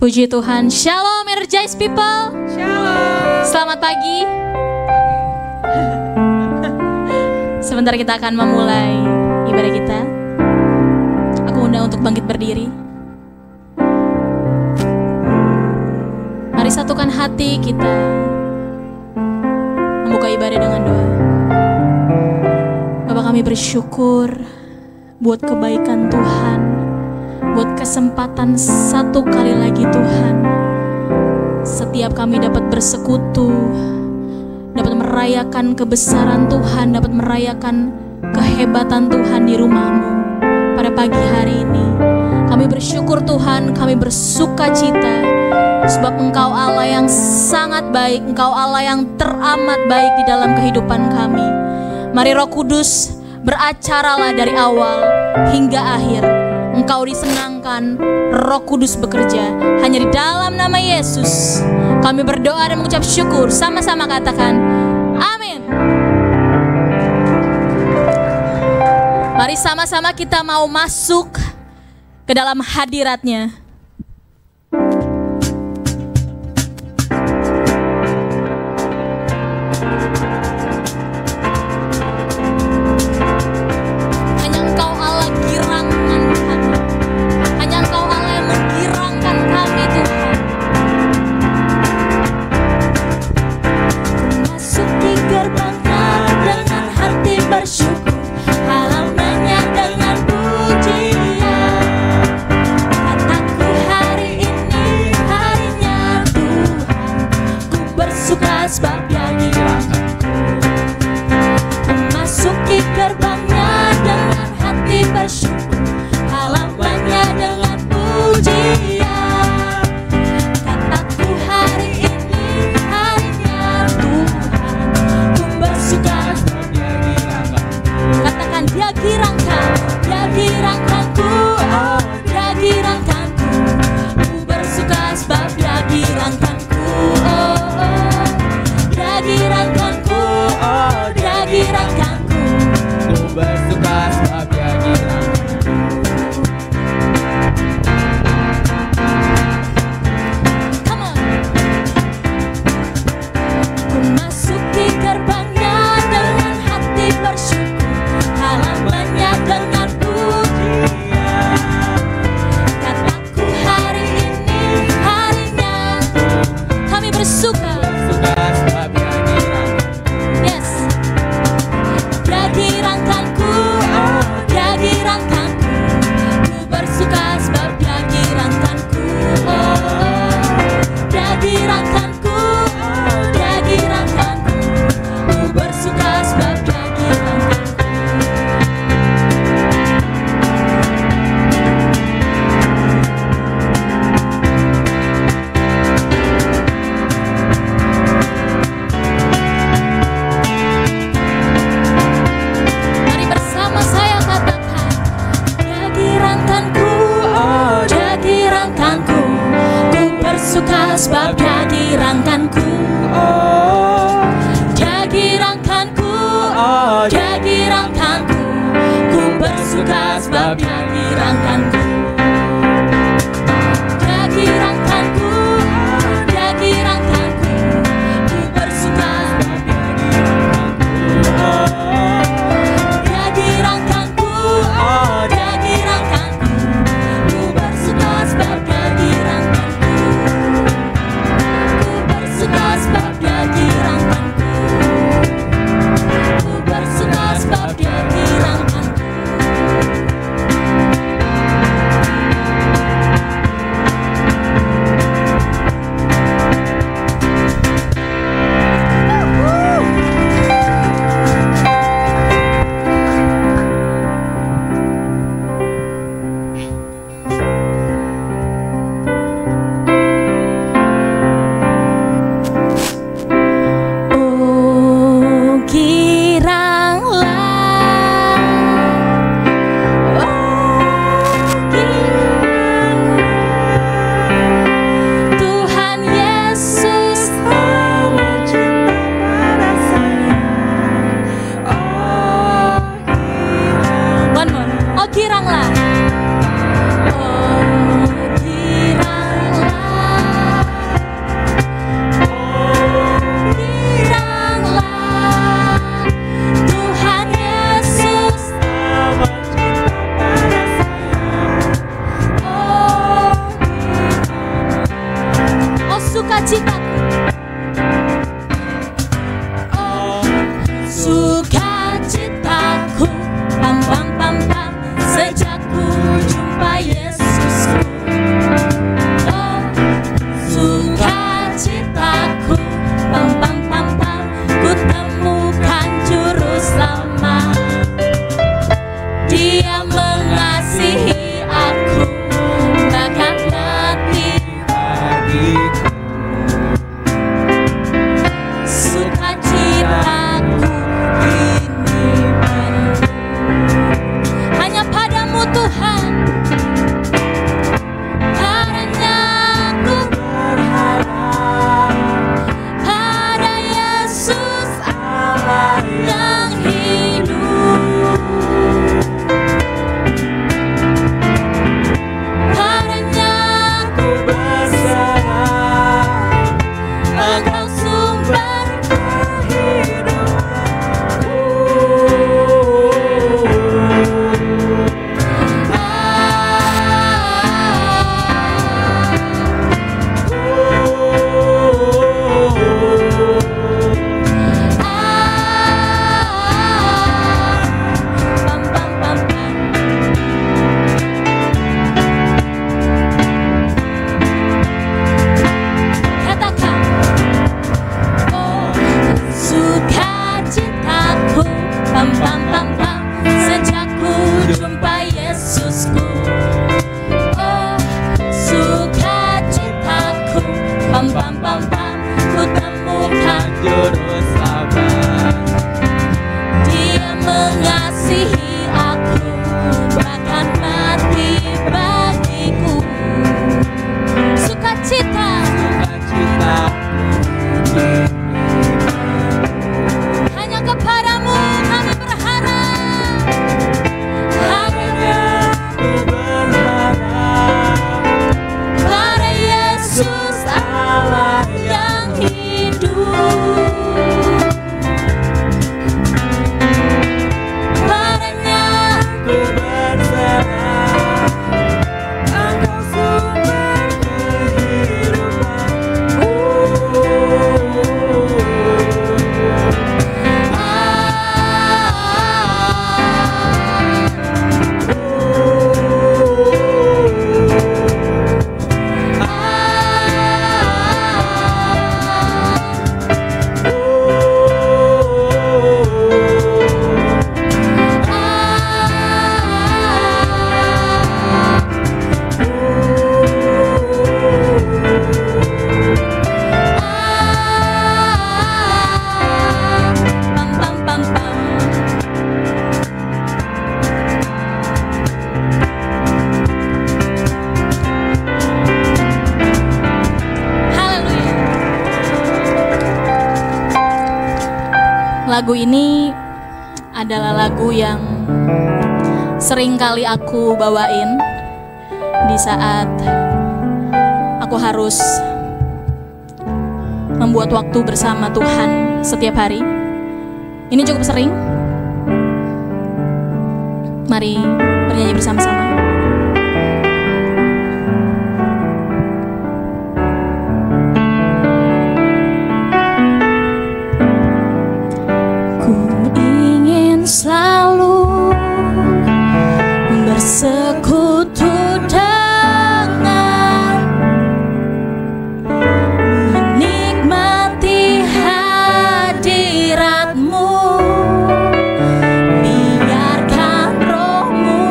Puji Tuhan. Shalom Energize people. Shalom. Selamat pagi. Sebentar kita akan memulai ibadah kita. Aku undang untuk bangkit berdiri. Mari satukan hati kita, membuka ibadah dengan doa. Bapa, kami bersyukur buat kebaikan Tuhan, buat kesempatan satu kali lagi Tuhan. Setiap kami dapat bersekutu, dapat merayakan kebesaran Tuhan, dapat merayakan kehebatan Tuhan di rumah-Mu pada pagi hari ini. Kami bersyukur Tuhan, kami bersuka cita, sebab Engkau Allah yang sangat baik, Engkau Allah yang teramat baik di dalam kehidupan kami. Mari Roh Kudus beracaralah dari awal hingga akhir. Engkau disenangkan, Roh Kudus bekerja. Hanya di dalam nama Yesus kami berdoa dan mengucap syukur. Sama-sama katakan amin. Mari sama-sama kita mau masuk ke dalam hadirat-Nya. Lagu ini adalah lagu yang sering kali aku bawain di saat aku harus membuat waktu bersama Tuhan setiap hari. Ini cukup sering. Mari bernyanyi bersama-sama. Selalu bersekutu dengan, menikmati hadirat-Mu, biarkan Roh-Mu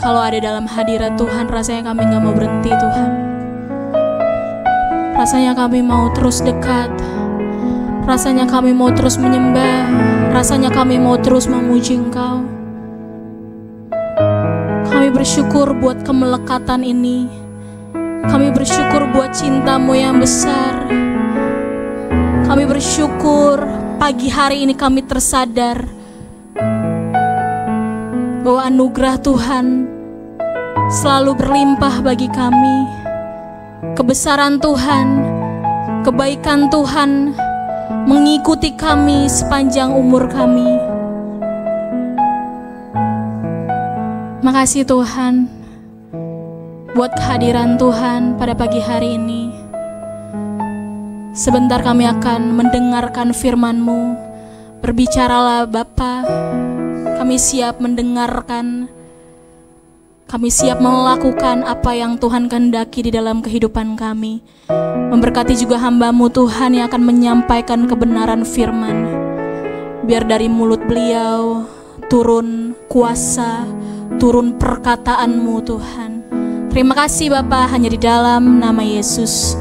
Kalau ada dalam hadirat Tuhan, rasanya kami gak mau berhenti Tuhan. Rasanya kami mau terus dekat. Rasanya kami mau terus menyembah. Rasanya kami mau terus memuji Engkau. Kami bersyukur buat kemelekatan ini. Kami bersyukur buat cinta-Mu yang besar. Kami bersyukur pagi hari ini kami tersadar bahwa anugerah Tuhan selalu berlimpah bagi kami. Kebesaran Tuhan, kebaikan Tuhan mengikuti kami sepanjang umur kami. Makasih Tuhan buat kehadiran Tuhan pada pagi hari ini. Sebentar kami akan mendengarkan firman-Mu. Berbicaralah Bapa. Kami siap mendengarkan. Kami siap melakukan apa yang Tuhan kehendaki di dalam kehidupan kami. Memberkati juga hamba-Mu Tuhan yang akan menyampaikan kebenaran firman. Biar dari mulut beliau turun kuasa, turun perkataan-Mu Tuhan. Terima kasih Bapa, hanya di dalam nama Yesus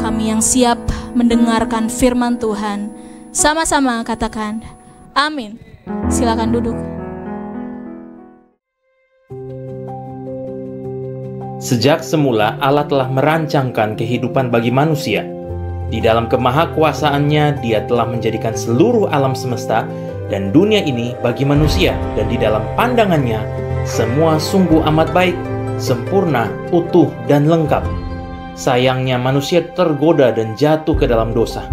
kami yang siap mendengarkan firman Tuhan. Sama-sama katakan amin. Silakan duduk. Sejak semula Allah telah merancangkan kehidupan bagi manusia. Di dalam kemahakuasaannya Dia telah menjadikan seluruh alam semesta dan dunia ini bagi manusia, dan di dalam pandangannya semua sungguh amat baik, sempurna, utuh, dan lengkap. Sayangnya manusia tergoda dan jatuh ke dalam dosa.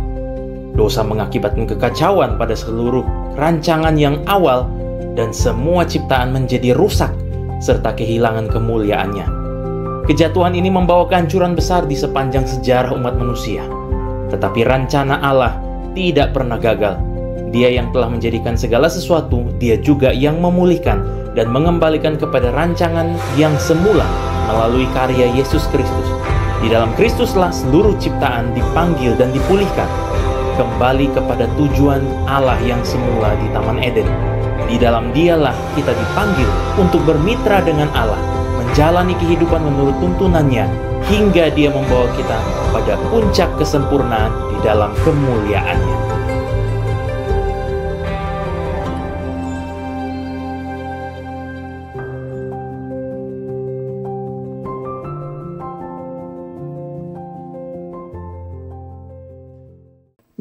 Dosa mengakibatkan kekacauan pada seluruh rancangan yang awal, dan semua ciptaan menjadi rusak serta kehilangan kemuliaannya. Kejatuhan ini membawa kehancuran besar di sepanjang sejarah umat manusia. Tetapi rencana Allah tidak pernah gagal. Dia yang telah menjadikan segala sesuatu, Dia juga yang memulihkan dan mengembalikan kepada rancangan yang semula melalui karya Yesus Kristus. Di dalam Kristuslah seluruh ciptaan dipanggil dan dipulihkan kembali kepada tujuan Allah yang semula di Taman Eden. Di dalam Dialah kita dipanggil untuk bermitra dengan Allah, menjalani kehidupan menurut tuntunannya, hingga Dia membawa kita pada puncak kesempurnaan di dalam kemuliaannya.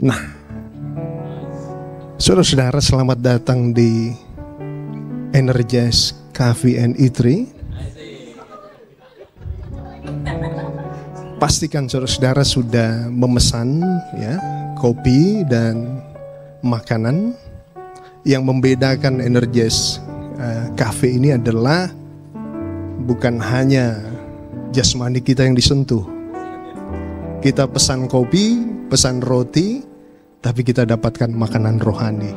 Nah, saudara-saudara, selamat datang di Energize Cafe and Eatery. Pastikan saudara-saudara sudah memesan ya kopi dan makanan. Yang membedakan Energize Cafe ini adalah bukan hanya jasmani kita yang disentuh. Kita pesan kopi, pesan roti, tapi kita dapatkan makanan rohani.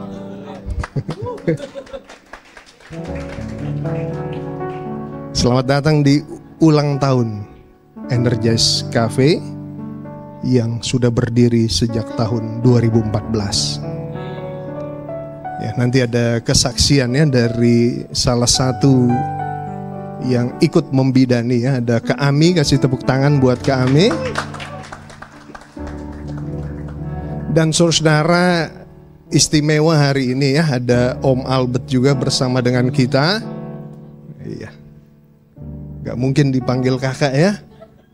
Selamat datang di ulang tahun Energize Cafe yang sudah berdiri sejak tahun 2014. Ya, nanti ada kesaksiannya dari salah satu yang ikut membidani ya, ada Kak Ami, kasih tepuk tangan buat Kak Ami. Dan saudara istimewa hari ini ya, ada Om Albert juga bersama dengan kita. Iya, gak mungkin dipanggil kakak ya,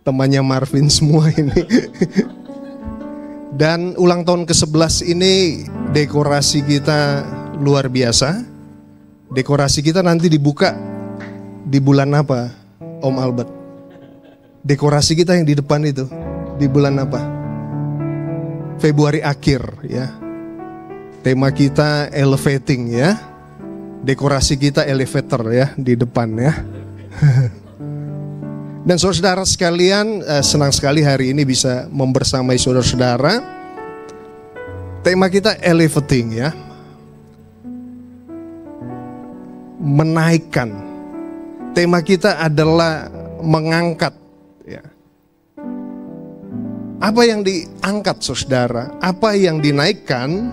temannya Marvin semua ini. Dan ulang tahun ke-11 ini dekorasi kita luar biasa. Dekorasi kita nanti dibuka di bulan apa Om Albert? Dekorasi kita yang di depan itu di bulan apa? Februari akhir ya. Tema kita elevating ya. Dekorasi kita elevator ya di depan ya. Dan saudara-saudara sekalian, senang sekali hari ini bisa membersamai saudara-saudara. Tema kita elevating ya. Menaikkan. Tema kita adalah mengangkat ya. Apa yang diangkat saudara, apa yang dinaikkan?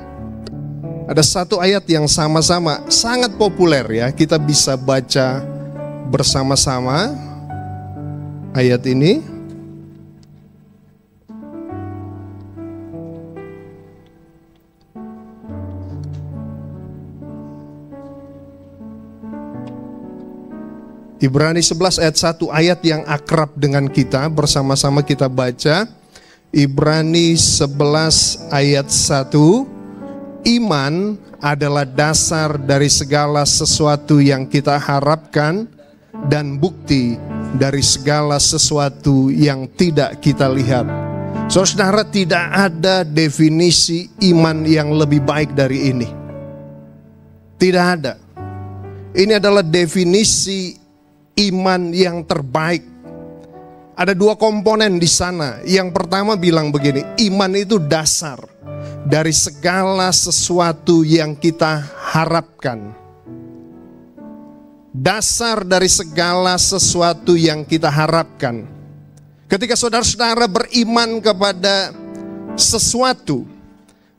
Ada satu ayat yang sama-sama sangat populer ya, kita bisa baca bersama-sama ayat ini. Ibrani 11 ayat 1, ayat yang akrab dengan kita, bersama-sama kita baca. Ibrani 11 ayat 1, iman adalah dasar dari segala sesuatu yang kita harapkan dan bukti dari segala sesuatu yang tidak kita lihat. Saudara, tidak ada definisi iman yang lebih baik dari ini. Tidak ada. Ini adalah definisi iman yang terbaik. Ada dua komponen di sana. Yang pertama bilang begini, iman itu dasar dari segala sesuatu yang kita harapkan. Dasar dari segala sesuatu yang kita harapkan. Ketika saudara-saudara beriman kepada sesuatu,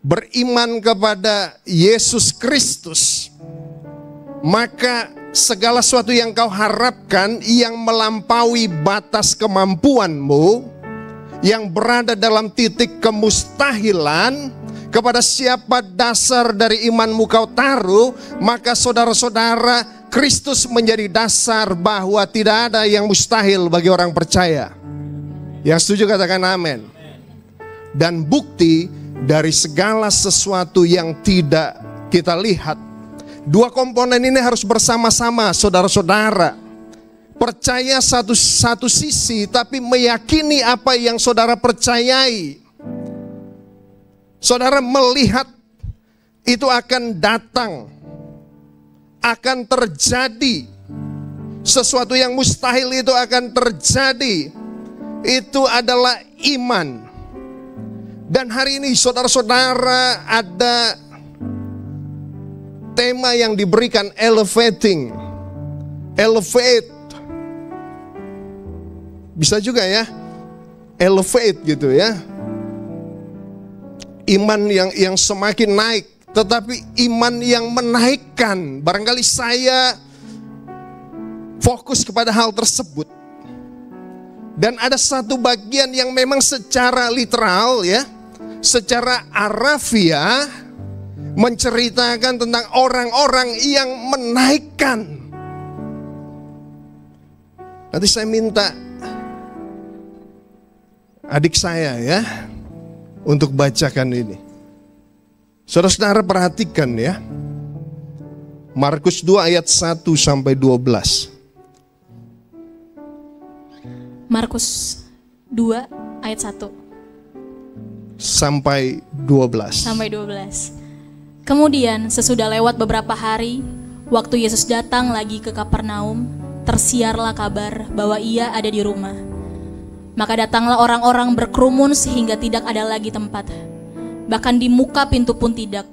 beriman kepada Yesus Kristus, maka segala sesuatu yang kau harapkan yang melampaui batas kemampuanmu, yang berada dalam titik kemustahilan, kepada siapa dasar dari imanmu kau taruh, maka saudara-saudara, Kristus menjadi dasar bahwa tidak ada yang mustahil bagi orang percaya. Yang setuju katakan amin. Dan bukti dari segala sesuatu yang tidak kita lihat. Dua komponen ini harus bersama-sama, saudara-saudara. Percaya satu sisi, tapi meyakini apa yang saudara percayai. Saudara melihat itu akan datang, akan terjadi. Sesuatu yang mustahil itu akan terjadi. Itu adalah iman. Dan hari ini saudara-saudara, ada tema yang diberikan, elevate. Bisa juga ya, elevate gitu ya. Iman yang semakin naik, tetapi iman yang menaikkan. Barangkali saya fokus kepada hal tersebut. Dan ada satu bagian yang memang secara literal ya, secara harafiah menceritakan tentang orang-orang yang menaikkan. Nanti saya minta adik saya ya untuk bacakan ini. Saudara-saudara perhatikan ya. Markus 2 ayat 1 sampai 12. Markus 2 ayat 1 sampai 12. Kemudian sesudah lewat beberapa hari, waktu Yesus datang lagi ke Kapernaum, tersiarlah kabar bahwa ia ada di rumah. Maka datanglah orang-orang berkerumun sehingga tidak ada lagi tempat. Bahkan di muka pintu pun tidak.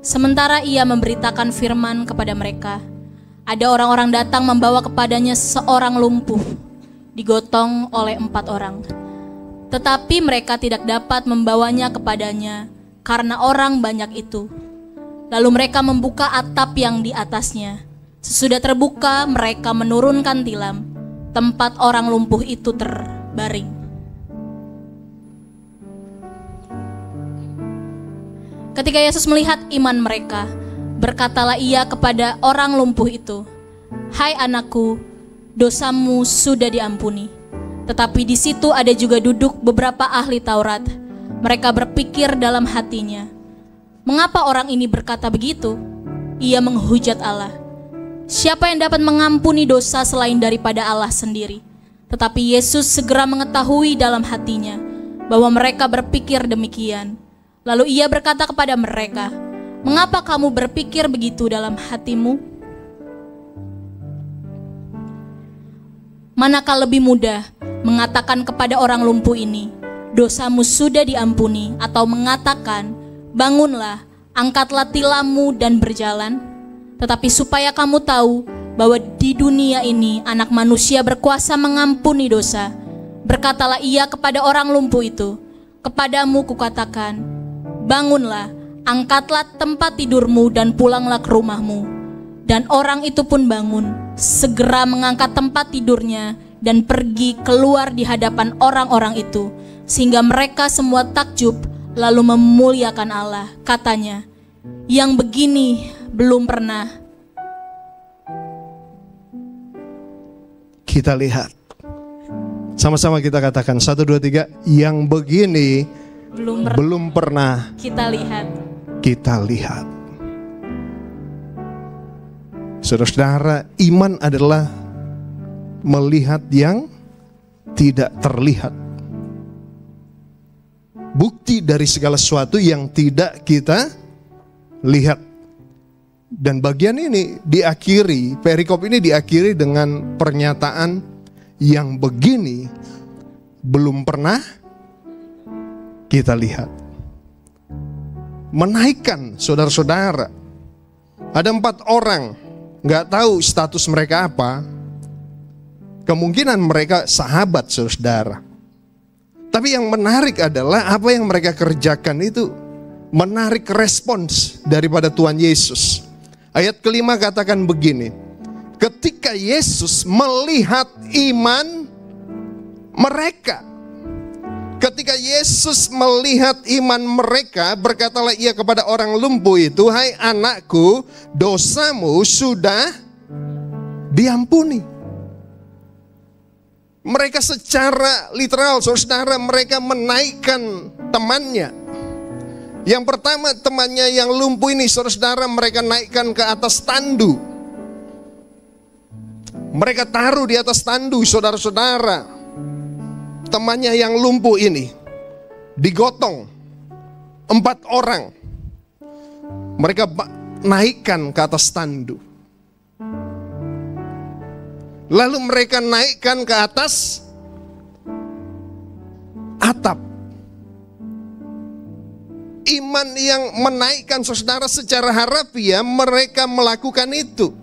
Sementara ia memberitakan firman kepada mereka, ada orang-orang datang membawa kepadanya seorang lumpuh, digotong oleh 4 orang. Tetapi mereka tidak dapat membawanya kepadanya karena orang banyak itu. Lalu mereka membuka atap yang di atasnya. Sesudah terbuka, mereka menurunkan tilam. Tempat orang lumpuh itu terbaring. Ketika Yesus melihat iman mereka, berkatalah ia kepada orang lumpuh itu, "Hai anakku, dosamu sudah diampuni." Tetapi di situ ada juga duduk beberapa ahli Taurat. Mereka berpikir dalam hatinya, "Mengapa orang ini berkata begitu?" Ia menghujat Allah. Siapa yang dapat mengampuni dosa selain daripada Allah sendiri? Tetapi Yesus segera mengetahui dalam hatinya bahwa mereka berpikir demikian. Lalu ia berkata kepada mereka, "Mengapa kamu berpikir begitu dalam hatimu? Manakah lebih mudah mengatakan kepada orang lumpuh ini, dosamu sudah diampuni, atau mengatakan, bangunlah, angkatlah tilammu dan berjalan? Tetapi supaya kamu tahu bahwa di dunia ini anak manusia berkuasa mengampuni dosa, berkatalah ia kepada orang lumpuh itu, kepadamu kukatakan, bangunlah, angkatlah tempat tidurmu dan pulanglah ke rumahmu." Dan orang itu pun bangun, segera mengangkat tempat tidurnya dan pergi keluar di hadapan orang-orang itu, sehingga mereka semua takjub lalu memuliakan Allah. Katanya, yang begini belum pernah kita lihat. Sama-sama kita katakan 1, 2, 3. Yang begini belum pernah kita lihat. Kita lihat. Saudara-saudara, iman adalah melihat yang tidak terlihat. Bukti dari segala sesuatu yang tidak kita lihat. Dan bagian ini diakhiri, perikop ini diakhiri dengan pernyataan yang begini belum pernah kita lihat. Menaikkan saudara-saudara. Ada 4 orang, gak tahu status mereka apa. Kemungkinan mereka sahabat saudara. Tapi yang menarik adalah apa yang mereka kerjakan itu menarik respons daripada Tuhan Yesus. Ayat kelima katakan begini. Ketika Yesus melihat iman mereka. Ketika Yesus melihat iman mereka, berkatalah ia kepada orang lumpuh itu, hai anakku, dosamu sudah diampuni. Mereka secara literal, saudara, mereka menaikkan temannya. Yang pertama, temannya yang lumpuh ini, saudara, mereka naikkan ke atas tandu. Mereka taruh di atas tandu, saudara-saudara. Temannya yang lumpuh ini digotong 4 orang. Mereka naikkan ke atas tandu. Lalu mereka naikkan ke atas atap. Iman yang menaikkan saudara secara harafiah, mereka melakukan itu.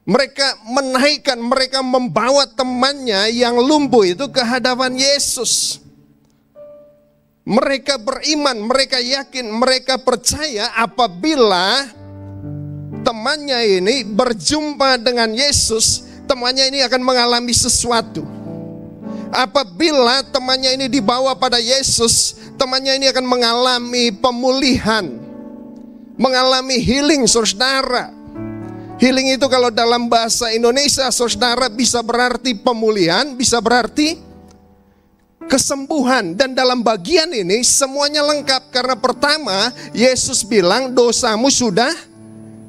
Mereka menaikkan, mereka membawa temannya yang lumpuh itu ke hadapan Yesus. Mereka beriman, mereka yakin, mereka percaya apabila temannya ini berjumpa dengan Yesus, temannya ini akan mengalami sesuatu. Apabila temannya ini dibawa pada Yesus, temannya ini akan mengalami pemulihan, mengalami healing, saudara. Healing itu kalau dalam bahasa Indonesia, saudara, bisa berarti pemulihan, bisa berarti kesembuhan. Dan dalam bagian ini semuanya lengkap. Karena pertama, Yesus bilang dosamu sudah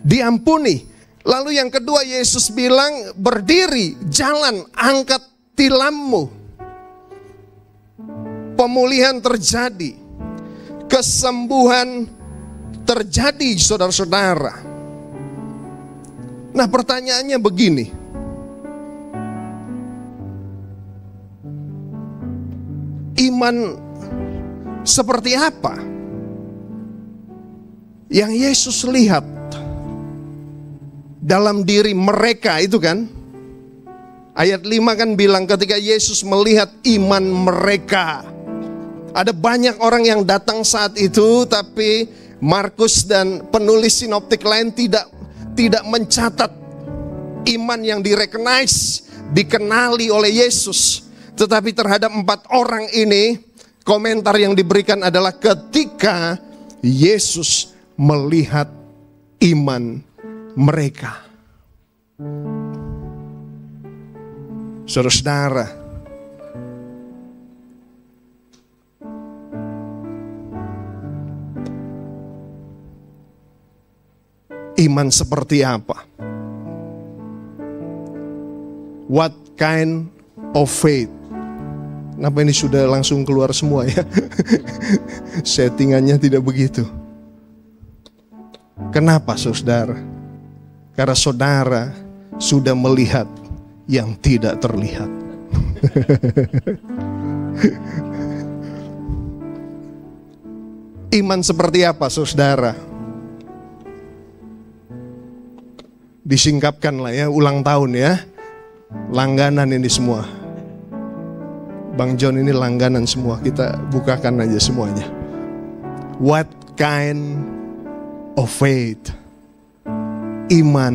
diampuni. Lalu yang kedua, Yesus bilang berdiri, jalan, angkat tilammu. Pemulihan terjadi, kesembuhan terjadi, saudara-saudara. Nah, pertanyaannya begini. Iman seperti apa yang Yesus lihat dalam diri mereka itu kan? Ayat 5 kan bilang ketika Yesus melihat iman mereka. Ada banyak orang yang datang saat itu, tapi Markus dan penulis sinoptik lain tidak mencatat iman yang direcognize, dikenali oleh Yesus. Tetapi terhadap 4 orang ini, komentar yang diberikan adalah ketika Yesus melihat iman mereka. Saudara-saudara, iman seperti apa? What kind of faith? Kenapa ini sudah langsung keluar semua ya? Settingannya tidak begitu. Kenapa saudara? Karena saudara sudah melihat yang tidak terlihat. Iman seperti apa saudara? Disingkapkan lah ya, ulang tahun ya. Langganan ini semua. Bang John ini langganan semua. Kita bukakan aja semuanya. What kind of faith? iman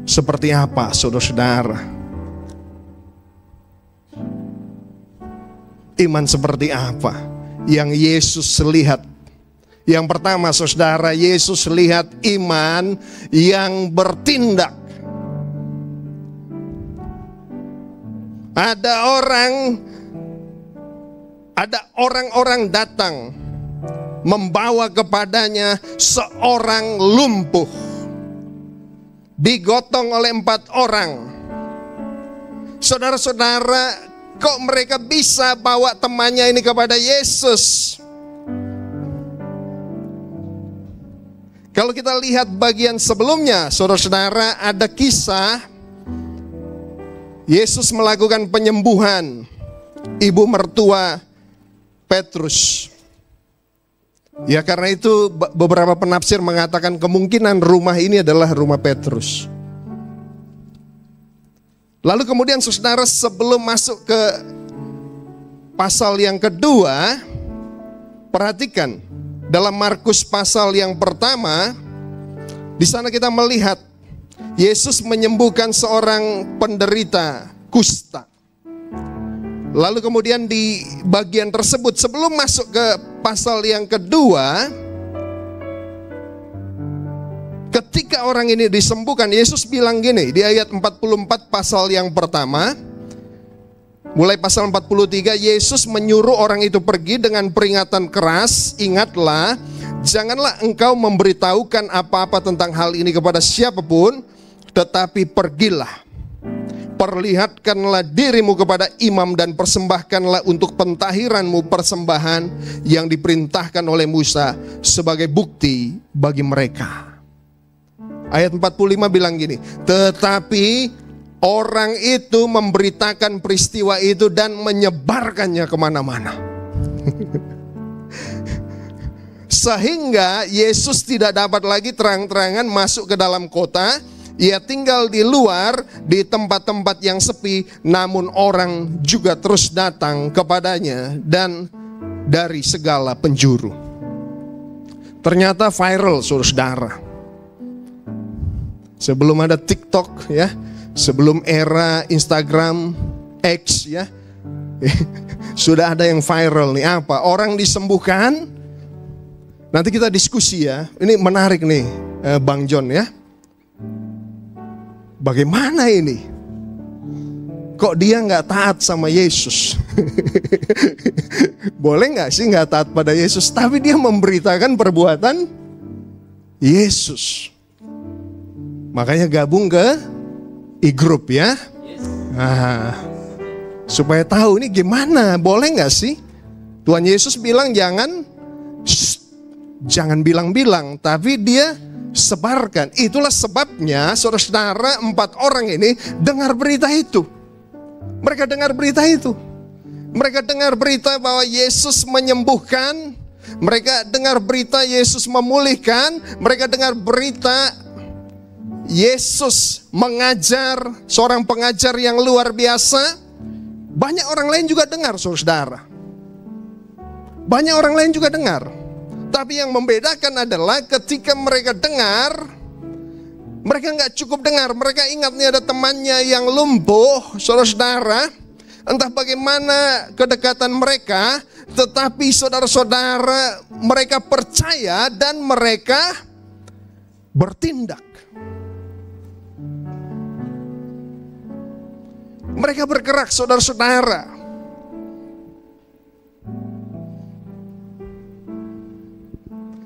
seperti apa, saudara-saudara? Iman seperti apa yang Yesus lihat? Yang pertama, saudara, Yesus lihat iman yang bertindak. Ada orang-orang datang membawa kepadanya seorang lumpuh, digotong oleh 4 orang. Saudara-saudara, kok mereka bisa bawa temannya ini kepada Yesus? Kalau kita lihat bagian sebelumnya, saudara-saudara, ada kisah Yesus melakukan penyembuhan ibu mertua Petrus. Ya, karena itu beberapa penafsir mengatakan kemungkinan rumah ini adalah rumah Petrus. Lalu kemudian saudara, sebelum masuk ke pasal yang kedua, perhatikan dalam Markus pasal yang pertama, di sana kita melihat Yesus menyembuhkan seorang penderita kusta. Lalu kemudian di bagian tersebut, sebelum masuk ke pasal yang kedua, ketika orang ini disembuhkan, Yesus bilang gini di ayat 44 pasal yang pertama, mulai pasal 43, Yesus menyuruh orang itu pergi dengan peringatan keras, ingatlah, janganlah engkau memberitahukan apa-apa tentang hal ini kepada siapapun, tetapi pergilah. Perlihatkanlah dirimu kepada imam dan persembahkanlah untuk pentahiranmu persembahan yang diperintahkan oleh Musa sebagai bukti bagi mereka. Ayat 45 bilang gini, tetapi orang itu memberitakan peristiwa itu dan menyebarkannya kemana-mana. Sehingga Yesus tidak dapat lagi terang-terangan masuk ke dalam kota. Ia tinggal di luar, di tempat-tempat yang sepi, namun orang juga terus datang kepadanya dan dari segala penjuru. Ternyata viral, saudara. Sebelum ada TikTok ya, sebelum era Instagram X ya, sudah ada yang viral nih. Apa? Orang disembuhkan. Nanti kita diskusi ya. Ini menarik nih, Bang John ya. Bagaimana ini? Kok dia nggak taat sama Yesus? Boleh nggak sih nggak taat pada Yesus, tapi dia memberitakan perbuatan Yesus. Makanya gabung ke e-group ya. Nah, supaya tahu ini gimana, boleh nggak sih? Tuhan Yesus bilang jangan bilang-bilang, tapi dia sebarkan. Itulah sebabnya saudara-saudara, 4 orang ini dengar berita itu. Mereka dengar berita itu. Mereka dengar berita bahwa Yesus menyembuhkan. Mereka dengar berita Yesus memulihkan. Mereka dengar berita Yesus mengajar, seorang pengajar yang luar biasa. Banyak orang lain juga dengar, saudara. Banyak orang lain juga dengar. Tapi yang membedakan adalah ketika mereka dengar, mereka nggak cukup dengar. Mereka ingat nih ada temannya yang lumpuh, saudara-saudara. Entah bagaimana kedekatan mereka, tetapi saudara-saudara, mereka percaya dan mereka bertindak. Mereka bergerak, saudara-saudara.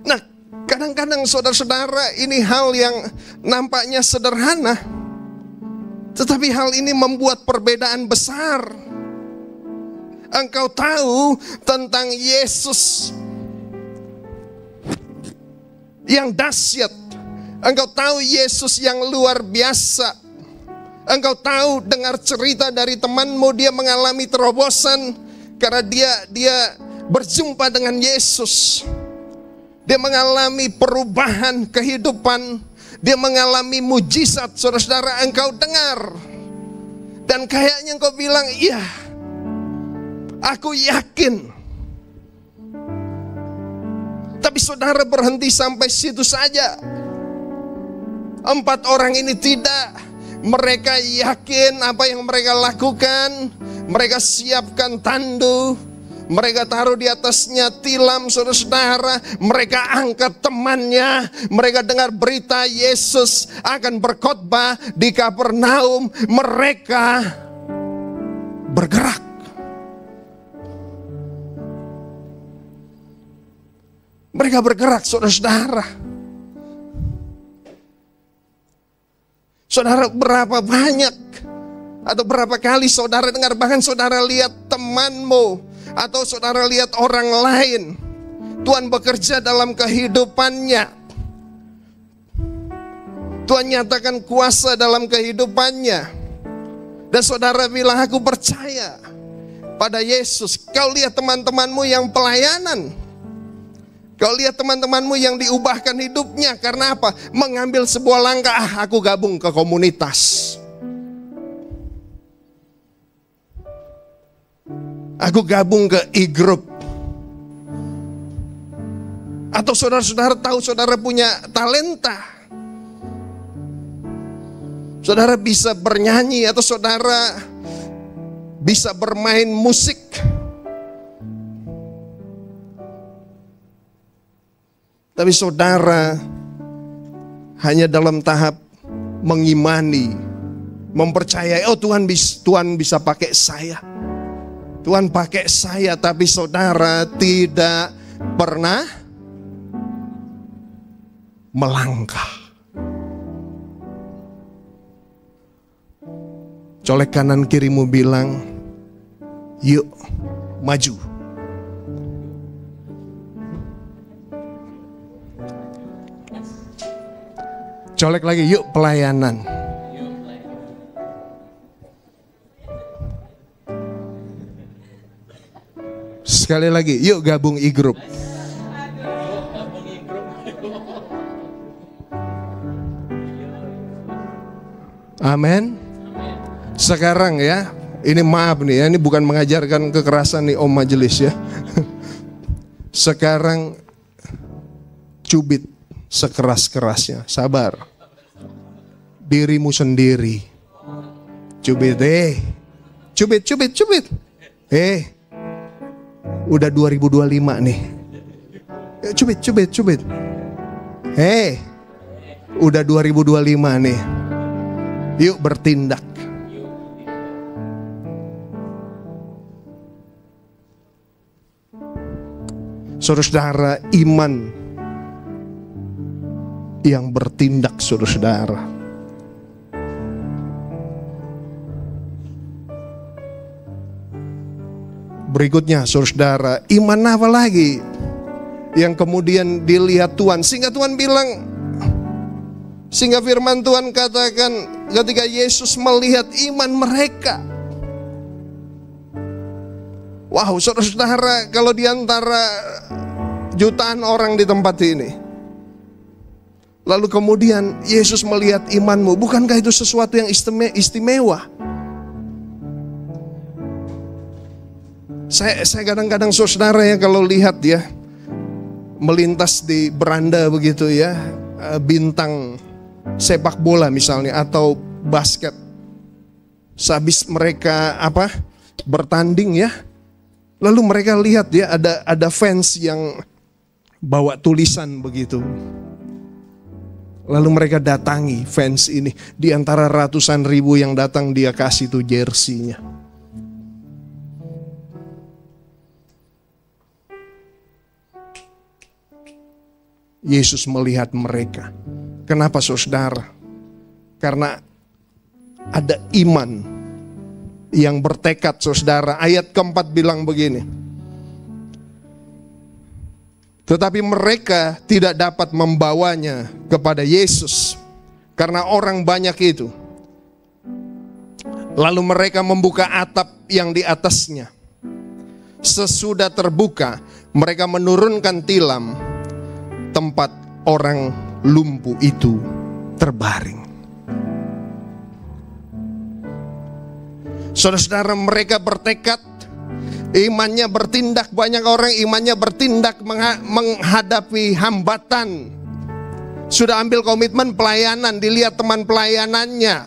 Nah, kadang-kadang saudara-saudara, ini hal yang nampaknya sederhana, tetapi hal ini membuat perbedaan besar. Engkau tahu tentang Yesus yang dahsyat. Engkau tahu Yesus yang luar biasa. Engkau tahu, dengar cerita dari temanmu, dia mengalami terobosan karena dia berjumpa dengan Yesus. Dia mengalami perubahan kehidupan. Dia mengalami mujizat, saudara-saudara, engkau dengar. Dan kayaknya engkau bilang, iya, aku yakin. Tapi saudara berhenti sampai situ saja. 4 orang ini tidak. Mereka yakin apa yang mereka lakukan. Mereka siapkan tandu, mereka taruh di atasnya tilam, saudara-saudara. Mereka angkat temannya. Mereka dengar berita Yesus akan berkhotbah di Kapernaum. Mereka bergerak. Mereka bergerak, saudara-saudara. Saudara, berapa banyak atau berapa kali saudara dengar, bahkan saudara lihat temanmu atau saudara lihat orang lain, Tuhan bekerja dalam kehidupannya. Tuhan nyatakan kuasa dalam kehidupannya. Dan saudara bilang, aku percaya pada Yesus. Kau lihat teman-temanmu yang pelayanan. Kau lihat teman-temanmu yang diubahkan hidupnya. Karena apa? Mengambil sebuah langkah, aku gabung ke komunitas. Aku gabung ke e-group. Atau saudara-saudara tahu saudara punya talenta. Saudara bisa bernyanyi atau saudara bisa bermain musik. Tapi saudara hanya dalam tahap mengimani, mempercayai, oh Tuhan bisa pakai saya. Tuhan pakai saya, tapi saudara tidak pernah melangkah. Colek kanan kirimu bilang, yuk maju. Colek lagi, yuk pelayanan. Sekali lagi, yuk gabung e-group. Amin. Sekarang ya, ini maaf nih ya, ini bukan mengajarkan kekerasan nih om majelis ya. Sekarang cubit sekeras-kerasnya, sabar. Dirimu sendiri. Cubit, cubit. Udah 2025 nih. Cubit. Udah 2025 nih. Yuk bertindak. Saudara-saudara, iman yang bertindak, saudara-saudara. Berikutnya, saudara-saudara, iman apa lagi yang kemudian dilihat Tuhan, sehingga Tuhan bilang, sehingga firman Tuhan katakan ketika Yesus melihat iman mereka. Wow, saudara-saudara, kalau diantara jutaan orang di tempat ini, lalu kemudian Yesus melihat imanmu, bukankah itu sesuatu yang istimewa? Saya kadang-kadang saudara ya, kalau lihat ya, melintas di beranda begitu ya, bintang sepak bola misalnya atau basket, sehabis mereka bertanding ya, lalu mereka lihat ya, ada fans yang bawa tulisan begitu. Lalu mereka datangi fans ini, di antara ratusan ribu yang datang dia kasih tuh jersinya. Yesus melihat mereka. Kenapa saudara? Karena ada iman yang bertekad, saudara. Ayat keempat bilang begini. Tetapi mereka tidak dapat membawanya kepada Yesus karena orang banyak itu. Lalu mereka membuka atap yang di atasnya. Sesudah terbuka, mereka menurunkan tilam. Tempat orang lumpuh itu terbaring. Saudara-saudara, mereka bertekad, imannya bertindak. Banyak orang imannya bertindak menghadapi hambatan. Sudah ambil komitmen pelayanan, dilihat teman pelayanannya,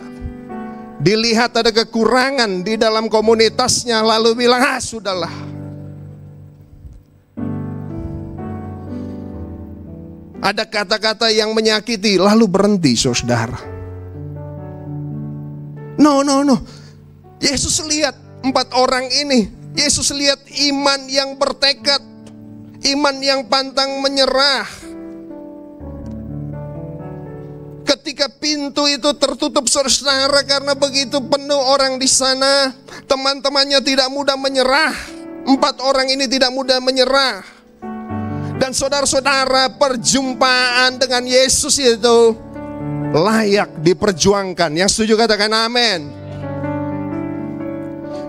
dilihat ada kekurangan di dalam komunitasnya, lalu bilang, sudahlah. Ada kata-kata yang menyakiti, lalu berhenti, saudara. No. Yesus lihat 4 orang ini. Yesus lihat iman yang bertekad, iman yang pantang menyerah. Ketika pintu itu tertutup, saudara, karena begitu penuh orang di sana, teman-temannya tidak mudah menyerah. 4 orang ini tidak mudah menyerah. Dan saudara-saudara, perjumpaan dengan Yesus itu layak diperjuangkan. Yang setuju katakan amin.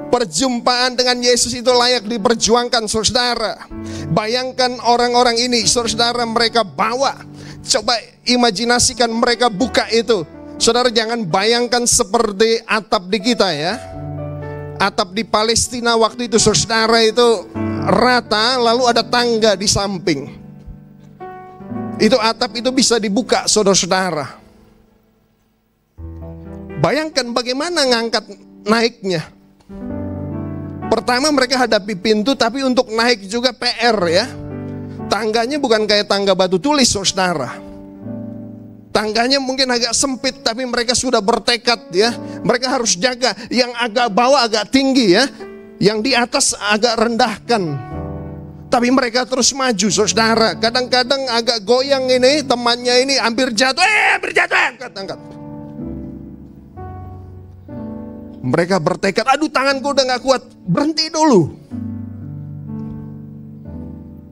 Perjumpaan dengan Yesus itu layak diperjuangkan, saudara. Bayangkan orang-orang ini, saudara, mereka bawa. Coba imajinasikan mereka buka itu. Saudara, jangan bayangkan seperti atap di kita ya. Atap di Palestina waktu itu, saudara, itu rata, lalu ada tangga di samping. Itu atap itu bisa dibuka, saudara-saudara. Bayangkan bagaimana ngangkat naiknya. Pertama mereka hadapi pintu, tapi untuk naik juga PR ya. Tangganya bukan kayak tangga batu tulis, saudara. Tangganya mungkin agak sempit, tapi mereka sudah bertekad ya. Mereka harus jaga, yang agak bawah agak tinggi ya, yang di atas agak rendahkan. Tapi mereka terus maju, saudara. Kadang-kadang agak goyang ini, temannya ini hampir jatuh, angkat. Mereka bertekad, aduh tanganku udah gak kuat, berhenti dulu.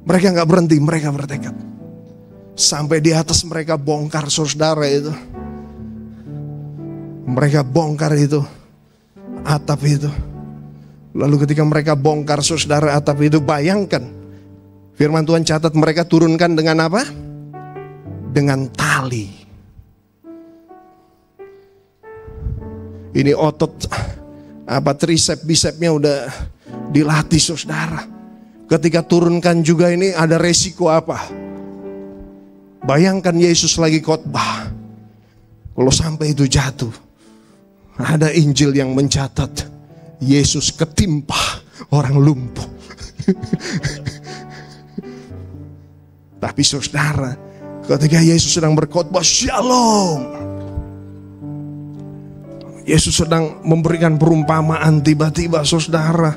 Mereka gak berhenti, mereka bertekad. Sampai di atas mereka bongkar, saudara, itu. Mereka bongkar itu, atap itu. Lalu ketika mereka bongkar, saudara, atap itu, bayangkan. Firman Tuhan catat mereka turunkan dengan apa? Dengan tali. Ini otot tricep bisepnya udah dilatih, saudara. Ketika turunkan juga ini ada resiko apa? Bayangkan Yesus lagi khotbah. Kalau sampai itu jatuh, ada Injil yang mencatat Yesus ketimpa orang lumpuh. Tapi saudara, ketika Yesus sedang berkhotbah, Shalom, Yesus sedang memberikan perumpamaan, tiba-tiba saudara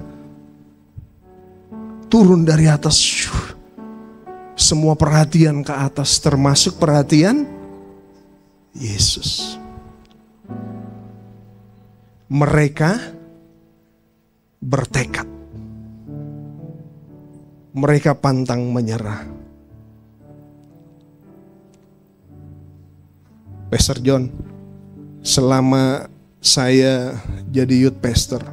turun dari atas. Semua perhatian ke atas, termasuk perhatian Yesus. Mereka bertekad. Mereka pantang menyerah. Pastor John, selama saya jadi youth pastor,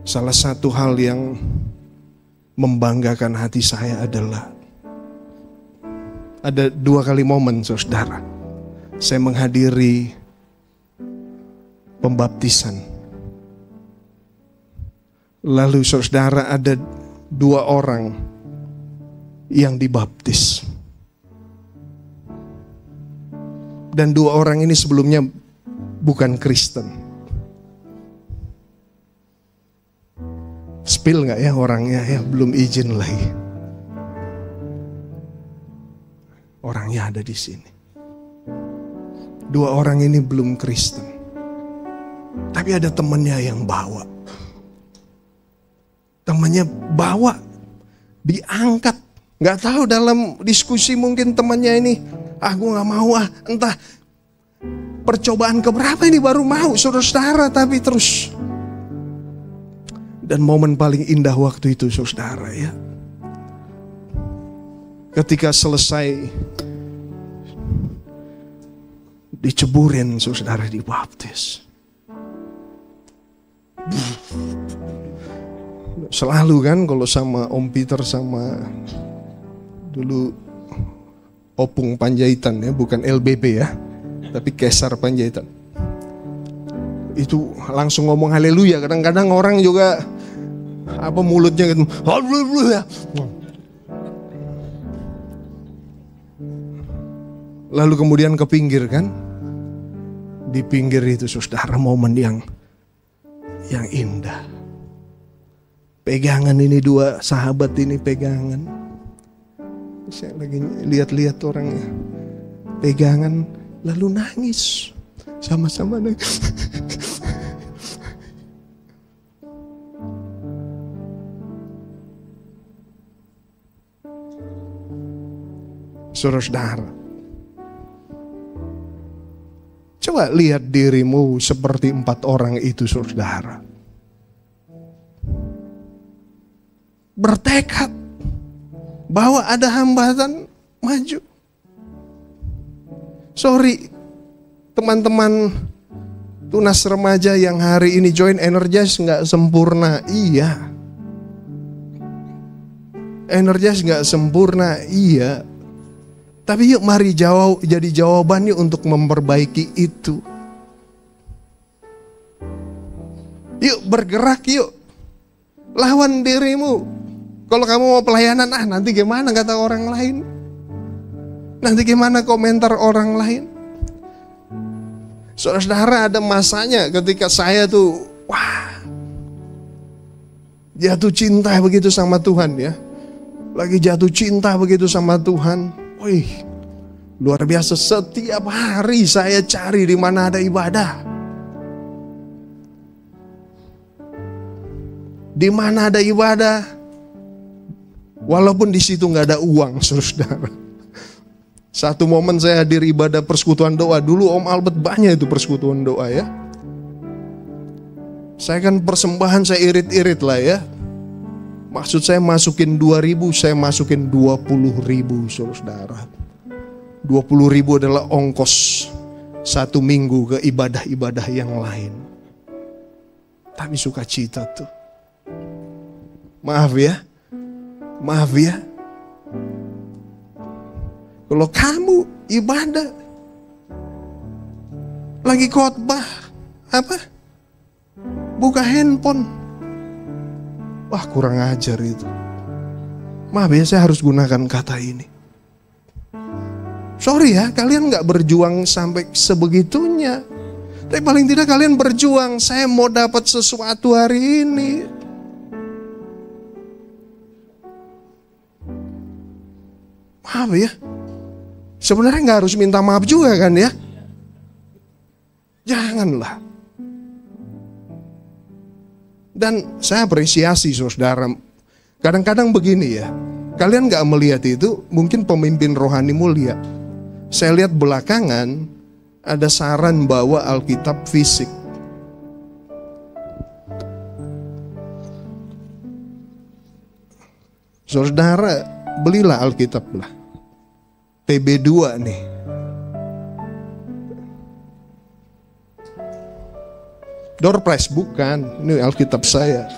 salah satu hal yang membanggakan hati saya adalah ada 2 kali momen, saudara. Saya menghadiri pembaptisan. Lalu saudara, ada 2 orang yang dibaptis. Dan 2 orang ini sebelumnya bukan Kristen. Spill gak ya orangnya ya, belum izin lagi. Orangnya ada di sini. 2 orang ini belum Kristen. Tapi ada temannya yang bawa. Temannya bawa, diangkat. Gak tahu dalam diskusi mungkin temannya ini, gue gak mau entah percobaan keberapa ini baru mau, saudara, tapi terus. Dan momen paling indah waktu itu, saudara ya, ketika selesai diceburin, saudara, dibaptis. Selalu kan kalau sama Om Peter sama dulu Opung Panjaitan ya, bukan LBB ya, tapi Kesar Panjaitan. Itu langsung ngomong haleluya. Kadang-kadang orang juga mulutnya gitu, haleluya. Lalu kemudian ke pinggir kan. Di pinggir itu saudara momen yang indah. Pegangan ini, dua sahabat ini pegangan. Saya lagi lihat-lihat orangnya. Pegangan lalu nangis. Sama-sama nangis. Saudara, coba lihat dirimu seperti 4 orang itu, saudara. Bertekad bahwa ada hambatan, maju. Sorry, teman-teman tunas remaja yang hari ini join Energize nggak sempurna, iya. Energize nggak sempurna, iya. Tapi yuk mari jadi jawabannya untuk memperbaiki itu. Yuk bergerak yuk. Lawan dirimu. Kalau kamu mau pelayanan, nanti gimana kata orang lain? Nanti gimana komentar orang lain? Saudara-saudara, ada masanya ketika saya tuh, jatuh cinta begitu sama Tuhan ya. Lagi jatuh cinta begitu sama Tuhan. Wih, luar biasa, setiap hari saya cari di mana ada ibadah. Di mana ada ibadah, walaupun di situ nggak ada uang, saudara. Satu momen saya hadir ibadah persekutuan doa. Dulu Om Albert banyak itu persekutuan doa ya. Saya kan persembahan saya irit-irit lah ya. Maksud saya masukin 2.000, saya masukin 20.000, saudara. 20.000 adalah ongkos 1 minggu ke ibadah-ibadah yang lain. Tapi sukacita tuh. Maaf ya. Kalau kamu ibadah, lagi khotbah, buka handphone. Wah, kurang ajar itu. Maaf ya, saya harus gunakan kata ini. Sorry ya, kalian gak berjuang sampai sebegitunya. Tapi paling tidak kalian berjuang. Saya mau dapat sesuatu hari ini. Maaf ya. Sebenarnya gak harus minta maaf juga kan ya. Janganlah. Dan saya apresiasi saudara. Kadang-kadang begini ya. Kalian gak melihat itu, mungkin pemimpin rohanimu lihat. Saya lihat belakangan ada saran bawa Alkitab fisik. Saudara, belilah Alkitab lah. TB2 nih. Door prize bukan, ini Alkitab saya.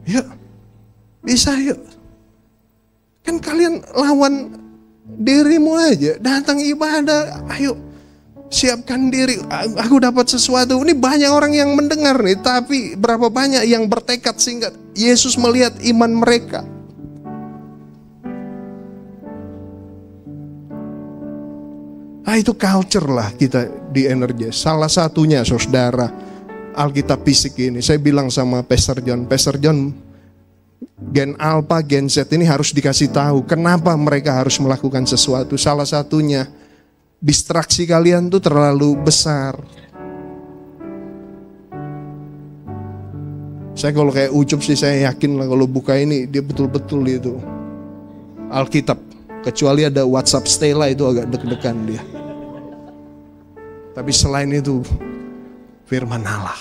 Yuk, bisa yuk. Kan kalian lawan dirimu aja, datang ibadah, ayo siapkan diri. Aku dapat sesuatu. Ini banyak orang yang mendengar nih, tapi berapa banyak yang bertekad sehingga Yesus melihat iman mereka. Itu culture lah kita di Energize. Salah satunya saudara, Alkitab fisik ini. Saya bilang sama Pastor John, Gen Alpha, Gen Z ini harus dikasih tahu kenapa mereka harus melakukan sesuatu. Salah satunya, distraksi kalian tuh terlalu besar. Saya kalau kayak Ucup sih, saya yakin lah kalau buka ini dia betul-betul itu Alkitab. Kecuali ada WhatsApp Stella, itu agak deg-degan dia. Tapi selain itu firman Allah.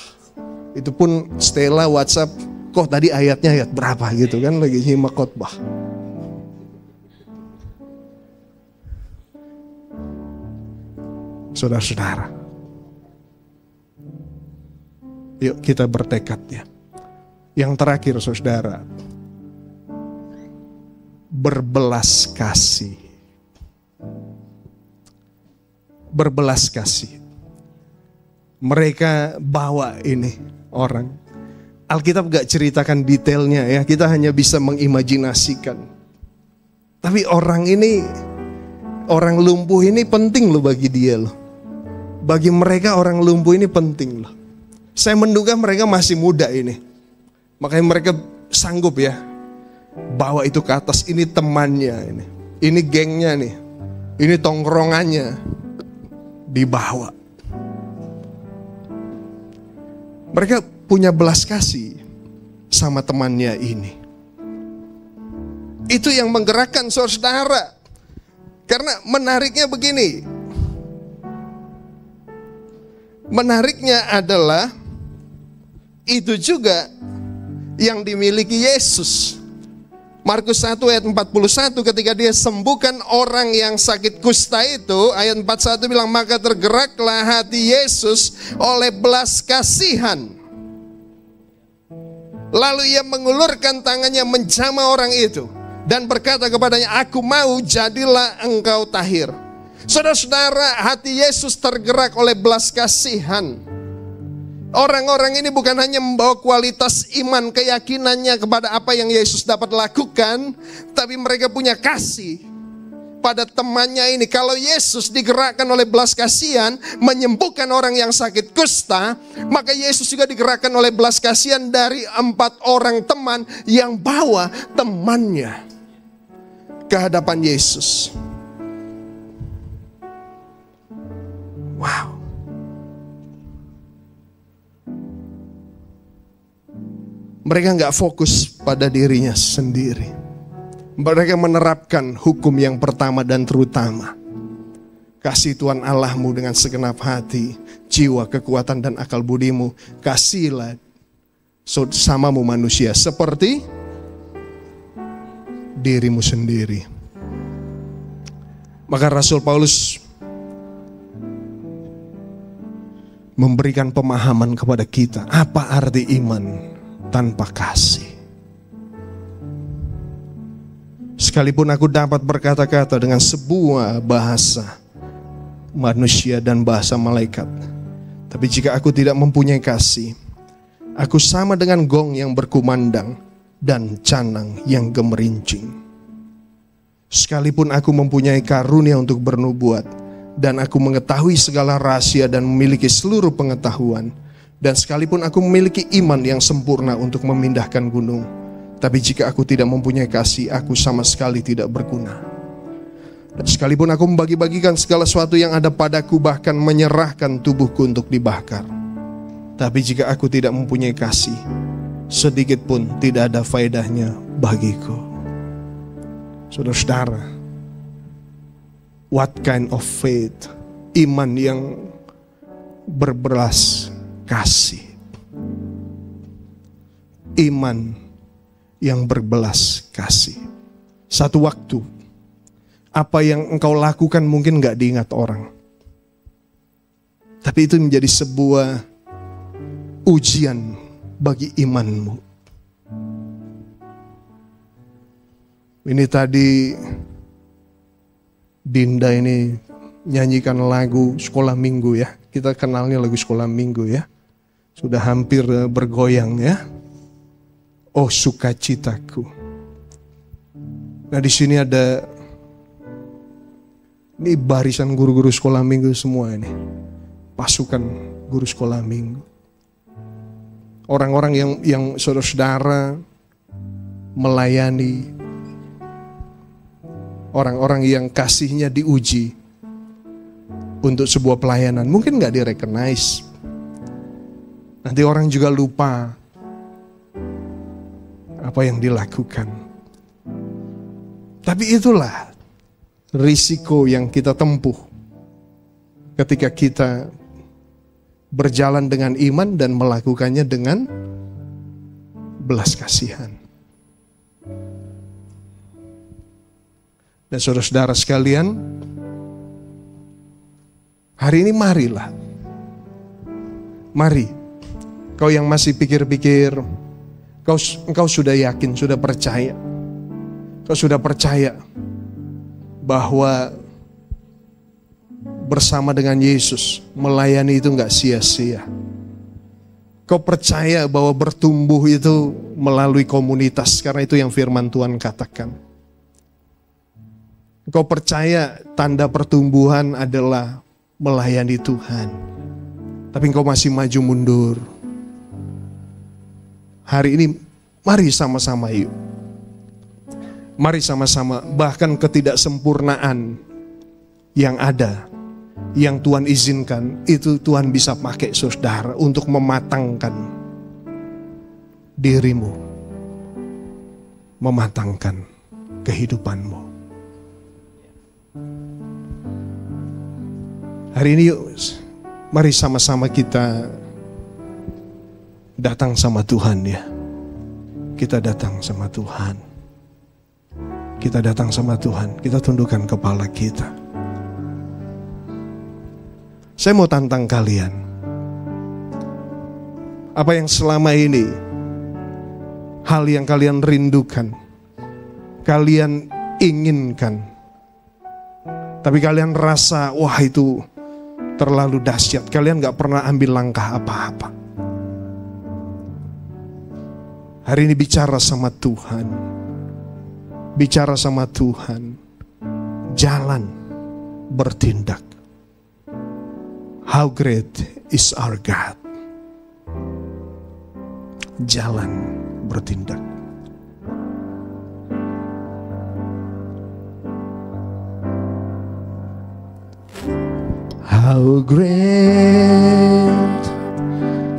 Itu pun Stella WhatsApp, kok tadi ayatnya ayat berapa gitu kan, lagi nyimak khotbah. Saudara-saudara, yuk kita bertekad ya. Yang terakhir saudara, berbelas kasih. Berbelas kasih. Mereka bawa ini orang. Alkitab gak ceritakan detailnya ya, kita hanya bisa mengimajinasikan. Tapi orang lumpuh ini penting loh bagi dia loh. Bagi mereka orang lumpuh ini penting loh. Saya menduga mereka masih muda ini. Makanya mereka sanggup ya bawa itu ke atas. Ini temannya ini gengnya nih, ini tongkrongannya dibawa. Mereka punya belas kasih sama temannya ini. Itu yang menggerakkan saudara. Karena menariknya begini. Menariknya adalah itu juga yang dimiliki Yesus. Markus 1 ayat 41, ketika dia sembuhkan orang yang sakit kusta itu, ayat 41 bilang, maka tergeraklah hati Yesus oleh belas kasihan. Lalu ia mengulurkan tangannya menjamah orang itu dan berkata kepadanya, aku mau, jadilah engkau tahir. Saudara-saudara, hati Yesus tergerak oleh belas kasihan. Orang-orang ini bukan hanya membawa kualitas iman, keyakinannya kepada apa yang Yesus dapat lakukan, tapi mereka punya kasih pada temannya ini. Kalau Yesus digerakkan oleh belas kasihan menyembuhkan orang yang sakit kusta, maka Yesus juga digerakkan oleh belas kasihan dari 4 orang teman yang bawa temannya ke hadapan Yesus. Wow. Mereka gak fokus pada dirinya sendiri. Mereka menerapkan hukum yang pertama dan terutama. Kasih Tuhan Allahmu dengan segenap hati, jiwa, kekuatan, dan akal budimu. Kasihilah samamu manusia seperti dirimu sendiri. Maka Rasul Paulus memberikan pemahaman kepada kita. Apa arti iman tanpa kasih? Sekalipun aku dapat berkata-kata dengan sebuah bahasa manusia dan bahasa malaikat, tapi jika aku tidak mempunyai kasih, aku sama dengan gong yang berkumandang dan canang yang gemerincing. Sekalipun aku mempunyai karunia untuk bernubuat, dan aku mengetahui segala rahasia dan memiliki seluruh pengetahuan, dan sekalipun aku memiliki iman yang sempurna untuk memindahkan gunung, tapi jika aku tidak mempunyai kasih, aku sama sekali tidak berguna. Dan sekalipun aku membagi-bagikan segala sesuatu yang ada padaku, bahkan menyerahkan tubuhku untuk dibakar, tapi jika aku tidak mempunyai kasih, sedikit pun tidak ada faedahnya bagiku. Saudara-saudara, what kind of faith? Iman yang berbelas kasih. Iman yang berbelas kasih. Satu waktu, apa yang engkau lakukan mungkin gak diingat orang, tapi itu menjadi sebuah ujian bagi imanmu. Ini tadi Dinda ini nyanyikan lagu sekolah minggu ya. Kita kenalnya lagu sekolah minggu ya. Sudah hampir bergoyang ya. Oh sukacitaku. Nah di sini ada ini barisan guru-guru sekolah minggu semua ini. Pasukan guru sekolah minggu. Orang-orang yang saudara-saudara melayani. Orang-orang yang kasihnya diuji untuk sebuah pelayanan. Mungkin gak di-recognize. Nanti orang juga lupa apa yang dilakukan. Tapi itulah risiko yang kita tempuh ketika kita berjalan dengan iman dan melakukannya dengan belas kasihan. Dan saudara-saudara sekalian, hari ini marilah. Mari, kau yang masih pikir-pikir, engkau sudah yakin, sudah percaya. Kau sudah percaya bahwa bersama dengan Yesus melayani itu gak sia-sia. Kau percaya bahwa bertumbuh itu melalui komunitas, karena itu yang firman Tuhan katakan. Engkau percaya tanda pertumbuhan adalah melayani Tuhan, tapi engkau masih maju mundur. Hari ini mari sama-sama yuk. Mari sama-sama, bahkan ketidaksempurnaan yang ada, yang Tuhan izinkan, itu Tuhan bisa pakai saudara untuk mematangkan dirimu, mematangkan kehidupanmu. Hari ini yuk, mari sama-sama kita datang sama Tuhan ya. Kita datang sama Tuhan. Kita datang sama Tuhan, kita tundukkan kepala kita. Saya mau tantang kalian. Apa yang selama ini, hal yang kalian rindukan, kalian inginkan, tapi kalian rasa, wah itu terlalu dahsyat, kalian gak pernah ambil langkah apa-apa. Hari ini bicara sama Tuhan. Bicara sama Tuhan, jalan, bertindak. How great is our God. Jalan, bertindak. How great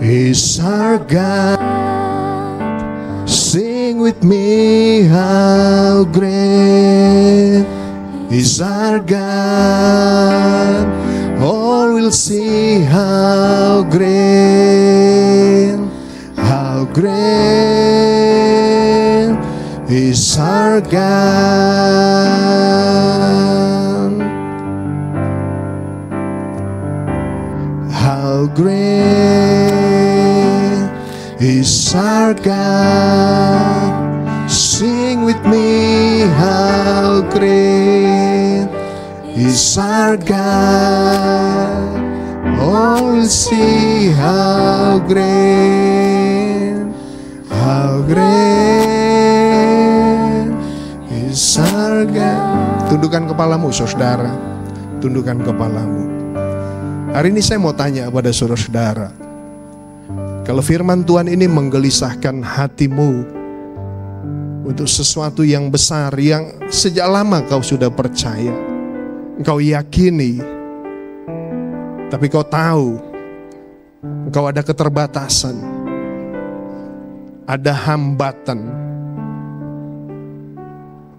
is our God. Sing with me, how great is our God. All will see how great is our God. How great is our God. Sing with me, how great is our God. All will see how great is our God. Tundukkan kepalamu saudara, tundukkan kepalamu. Hari ini saya mau tanya kepada saudara-saudara, kalau firman Tuhan ini menggelisahkan hatimu untuk sesuatu yang besar, yang sejak lama kau sudah percaya, engkau yakini, tapi kau tahu engkau ada keterbatasan, ada hambatan.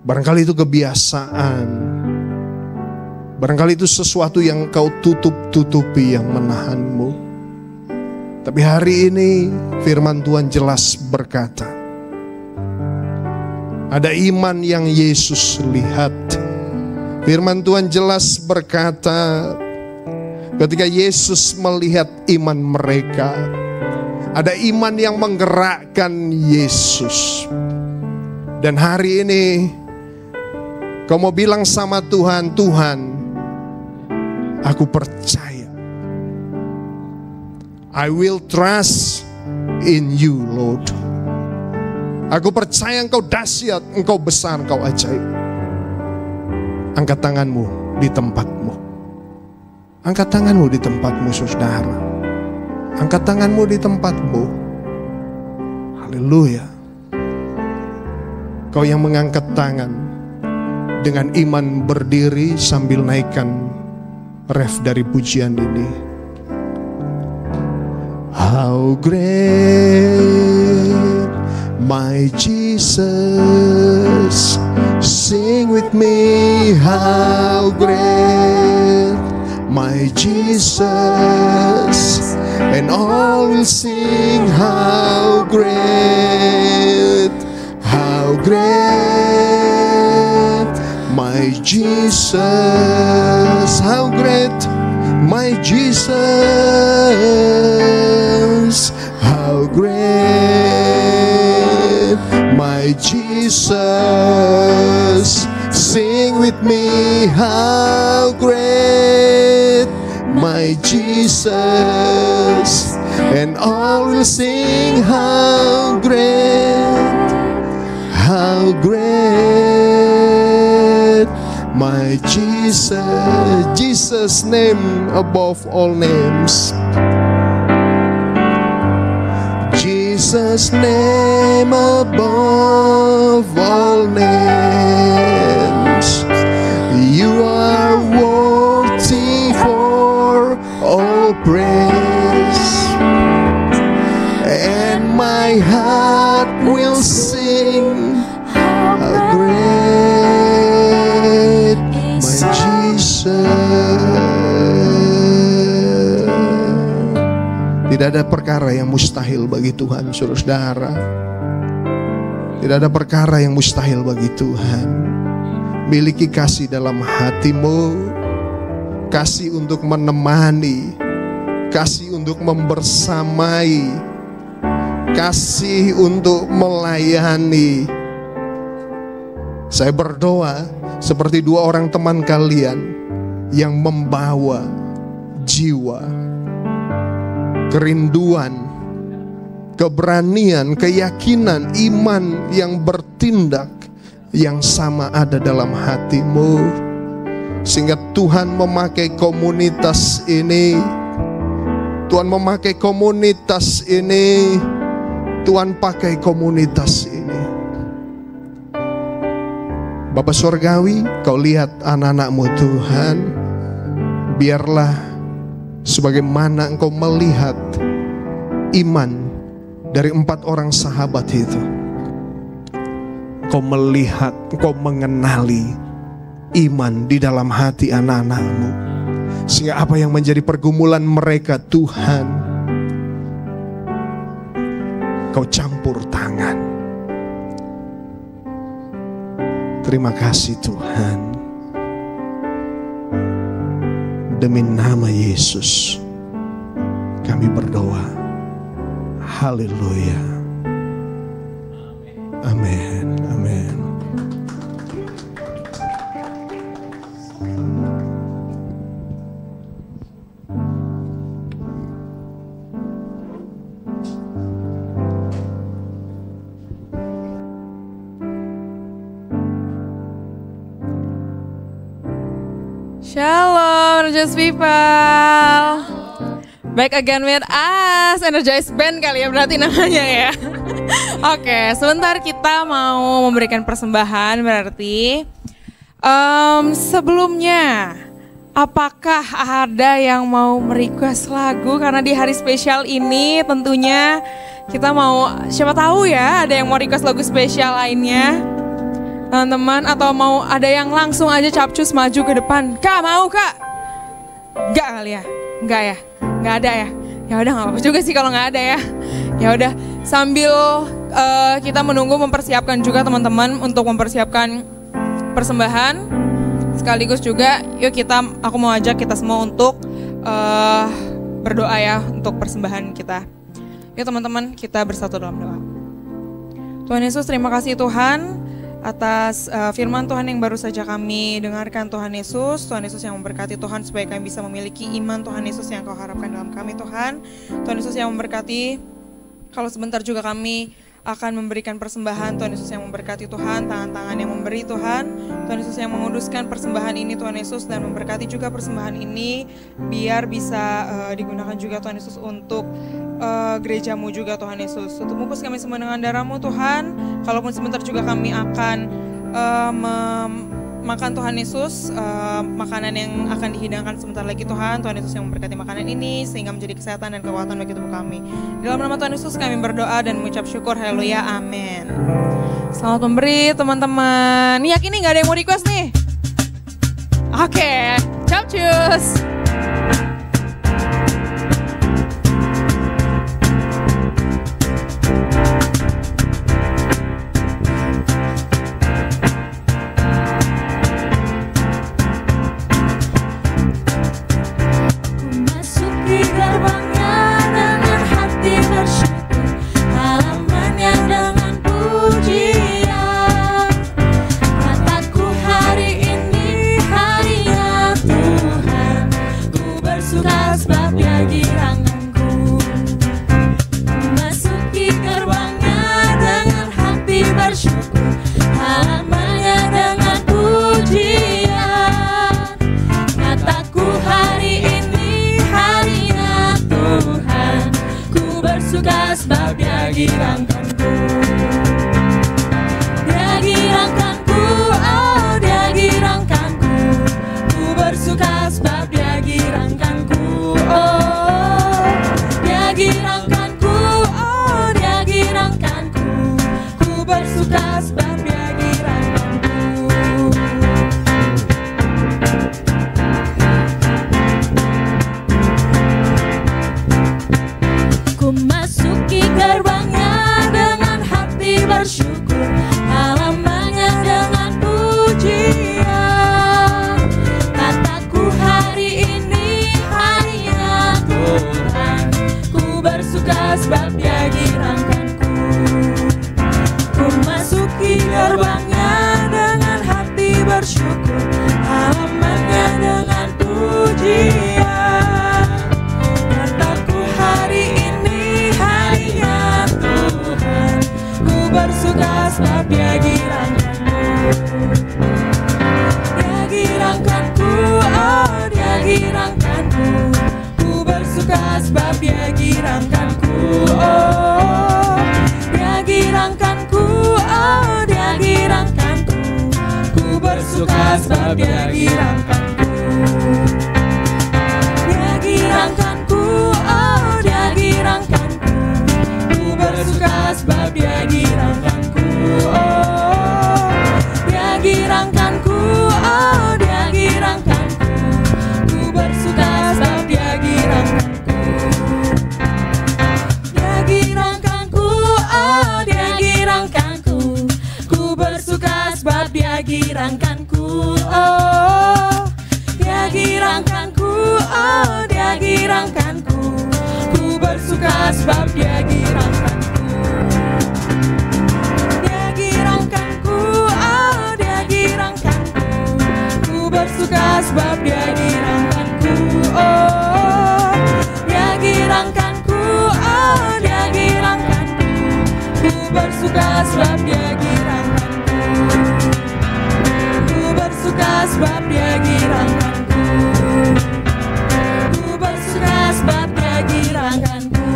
Barangkali itu kebiasaan, barangkali itu sesuatu yang kau tutup-tutupi yang menahanmu. Tapi hari ini firman Tuhan jelas berkata, ada iman yang Yesus lihat. Firman Tuhan jelas berkata, ketika Yesus melihat iman mereka, ada iman yang menggerakkan Yesus. Dan hari ini kau mau bilang sama Tuhan, Tuhan, aku percaya. I will trust in you, Lord. Aku percaya engkau dahsyat, engkau besar, engkau ajaib. Angkat tanganmu di tempatmu. Angkat tanganmu di tempatmu, saudara. Angkat tanganmu di tempatmu. Haleluya. Kau yang mengangkat tangan, dengan iman berdiri sambil naikkan ref dari pujian ini. How great my Jesus, sing with me, how great my Jesus, and all will sing how great my Jesus, how great my Jesus, how great my Jesus. Sing with me, how great my Jesus, and all will sing how great my my Jesus, Jesus' name above all names. Jesus' name above all names. You are worthy for all praise, and my heart will sing how great my Jesus. Tidak ada perkara yang mustahil bagi Tuhan, saudara-saudara. Tidak ada perkara yang mustahil bagi Tuhan. Miliki kasih dalam hatimu, kasih untuk menemani, kasih untuk membersamai, kasih untuk melayani. Saya berdoa seperti dua orang teman kalian yang membawa jiwa, kerinduan, keberanian, keyakinan, iman yang bertindak yang sama ada dalam hatimu. Sehingga Tuhan memakai komunitas ini. Tuhan memakai komunitas ini. Tuhan pakai komunitas ini. Bapa Surgawi, Kau lihat anak-anak-Mu Tuhan. Biarlah sebagaimana Engkau melihat iman dari 4 orang sahabat itu, Engkau melihat, Engkau mengenali iman di dalam hati anak-anak-Mu. Sehingga apa yang menjadi pergumulan mereka, Tuhan, Kau campur tangan. Terima kasih Tuhan. Demi nama Yesus kami berdoa. Haleluya. Amin. Amin. Shalom, Energize People. Back again with us, Energize Band kali ya berarti namanya ya. Oke, sebentar kita mau memberikan persembahan berarti. Sebelumnya, apakah ada yang mau merequest lagu? Karena di hari spesial ini tentunya kita mau, siapa tahu ya ada yang mau request lagu spesial lainnya. Teman-teman, atau mau ada yang langsung aja capcus maju ke depan. Kak, mau Kak? Enggak kali ya? Enggak ya? Enggak ada ya? Ya udah nggak apa-apa juga sih kalau nggak ada ya. Ya udah, sambil kita menunggu mempersiapkan juga teman-teman untuk mempersiapkan persembahan. Sekaligus juga yuk aku mau ajak kita semua untuk berdoa ya untuk persembahan kita. Yuk teman-teman, kita bersatu dalam doa. Tuhan Yesus, terima kasih Tuhan atas firman Tuhan yang baru saja kami dengarkan Tuhan Yesus. Tuhan Yesus yang memberkati Tuhan supaya kami bisa memiliki iman Tuhan Yesus yang Kau harapkan dalam kami Tuhan. Tuhan Yesus yang memberkati, kalau sebentar juga kami akan memberikan persembahan. Tuhan Yesus yang memberkati Tuhan, tangan-tangan yang memberi Tuhan. Tuhan Yesus yang menguduskan persembahan ini Tuhan Yesus, dan memberkati juga persembahan ini biar bisa digunakan juga Tuhan Yesus untuk gerejamu juga Tuhan Yesus. Untuk bungkus kami semua dengan darah-Mu Tuhan. Kalaupun sebentar juga kami akan makan Tuhan Yesus, makanan yang akan dihidangkan sebentar lagi Tuhan. Tuhan Yesus yang memberkati makanan ini sehingga menjadi kesehatan dan kekuatan bagi tubuh kami. Di dalam nama Tuhan Yesus kami berdoa dan mengucap syukur. Haleluya, amin. Selamat memberi teman-teman. Yakin nih gak ada yang mau request nih? Oke, capcus. bersuka sebab Dia giranganku. Ku masuki gerbangnya dengan hati bersyukur, halamannya dengan pujian. Kataku hari ini harinya Tuhan, ku bersuka sebab Dia giranganku. Ku masuki gerbangnya dengan hati bersyukur, halamannya dengan pujian. Kataku hari ini harinya Tuhan, ku bersuka sebab Dia giranganku. Dia giranganku, oh Dia giranganku. Ku bersuka sebab Dia giranganku, oh Dia giranganku, oh Dia giranganku. Ku bersuka sebab Dia giranganku. Dia giranganku, oh Dia giranganku. Ku bersuka sebab Dia giranganku, oh Dia giranganku, oh Dia giranganku. Ku bersuka sebab Dia giranganku. Dia giranganku, oh Dia giranganku. Ku bersuka sebab Dia giranganku, oh Dia giranganku, oh Dia giranganku. Ku bersuka sebab Dia giranganku. Dia giranganku, oh Dia giranganku. Ku bersuka sebab Dia giranganku, oh Dia giranganku, oh Dia giranganku. Ku bersuka sebab Dia giranganku. Ku bersuka sebab Dia giranganku. Ku bersuka sebab Dia giranganku.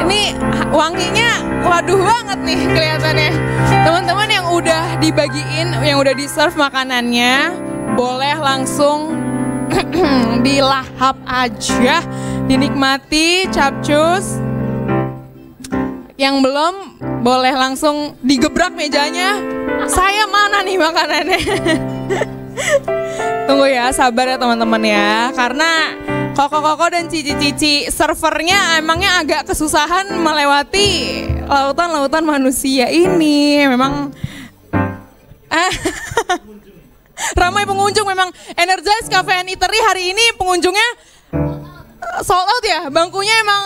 Ini wanginya waduh banget nih kelihatannya. Teman-teman yang udah dibagiin, yang udah di-serve makanannya, boleh langsung dilahap aja, dinikmati capcus. Yang belum boleh langsung digebrak mejanya. Saya mana nih makanannya? Tunggu ya, sabar ya teman-teman ya. Karena Koko-koko dan cici-cici servernya emangnya agak kesusahan melewati lautan-lautan manusia ini. Memang ramai pengunjung, memang Energize Cafe and Eatery hari ini pengunjungnya sold out ya. Bangkunya emang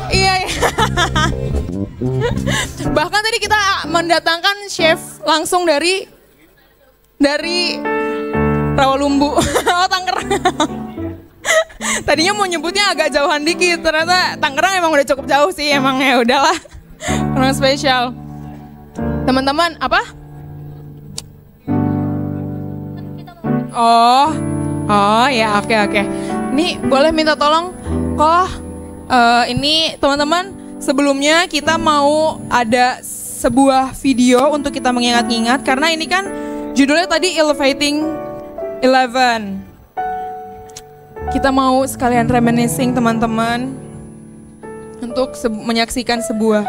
iya. Bahkan tadi kita mendatangkan chef langsung dari Rawalumbu. Oh, Tangerang. Tadinya mau nyebutnya agak jauhan dikit, ternyata Tangerang emang udah cukup jauh sih, emang ya udahlah. Emang spesial. Teman-teman, apa? Oh ya, oke. Ini boleh minta tolong, ini teman-teman, sebelumnya kita mau ada sebuah video untuk kita mengingat-ingat, karena ini kan judulnya tadi Elevating 11. Kita mau sekalian reminiscing teman-teman untuk menyaksikan sebuah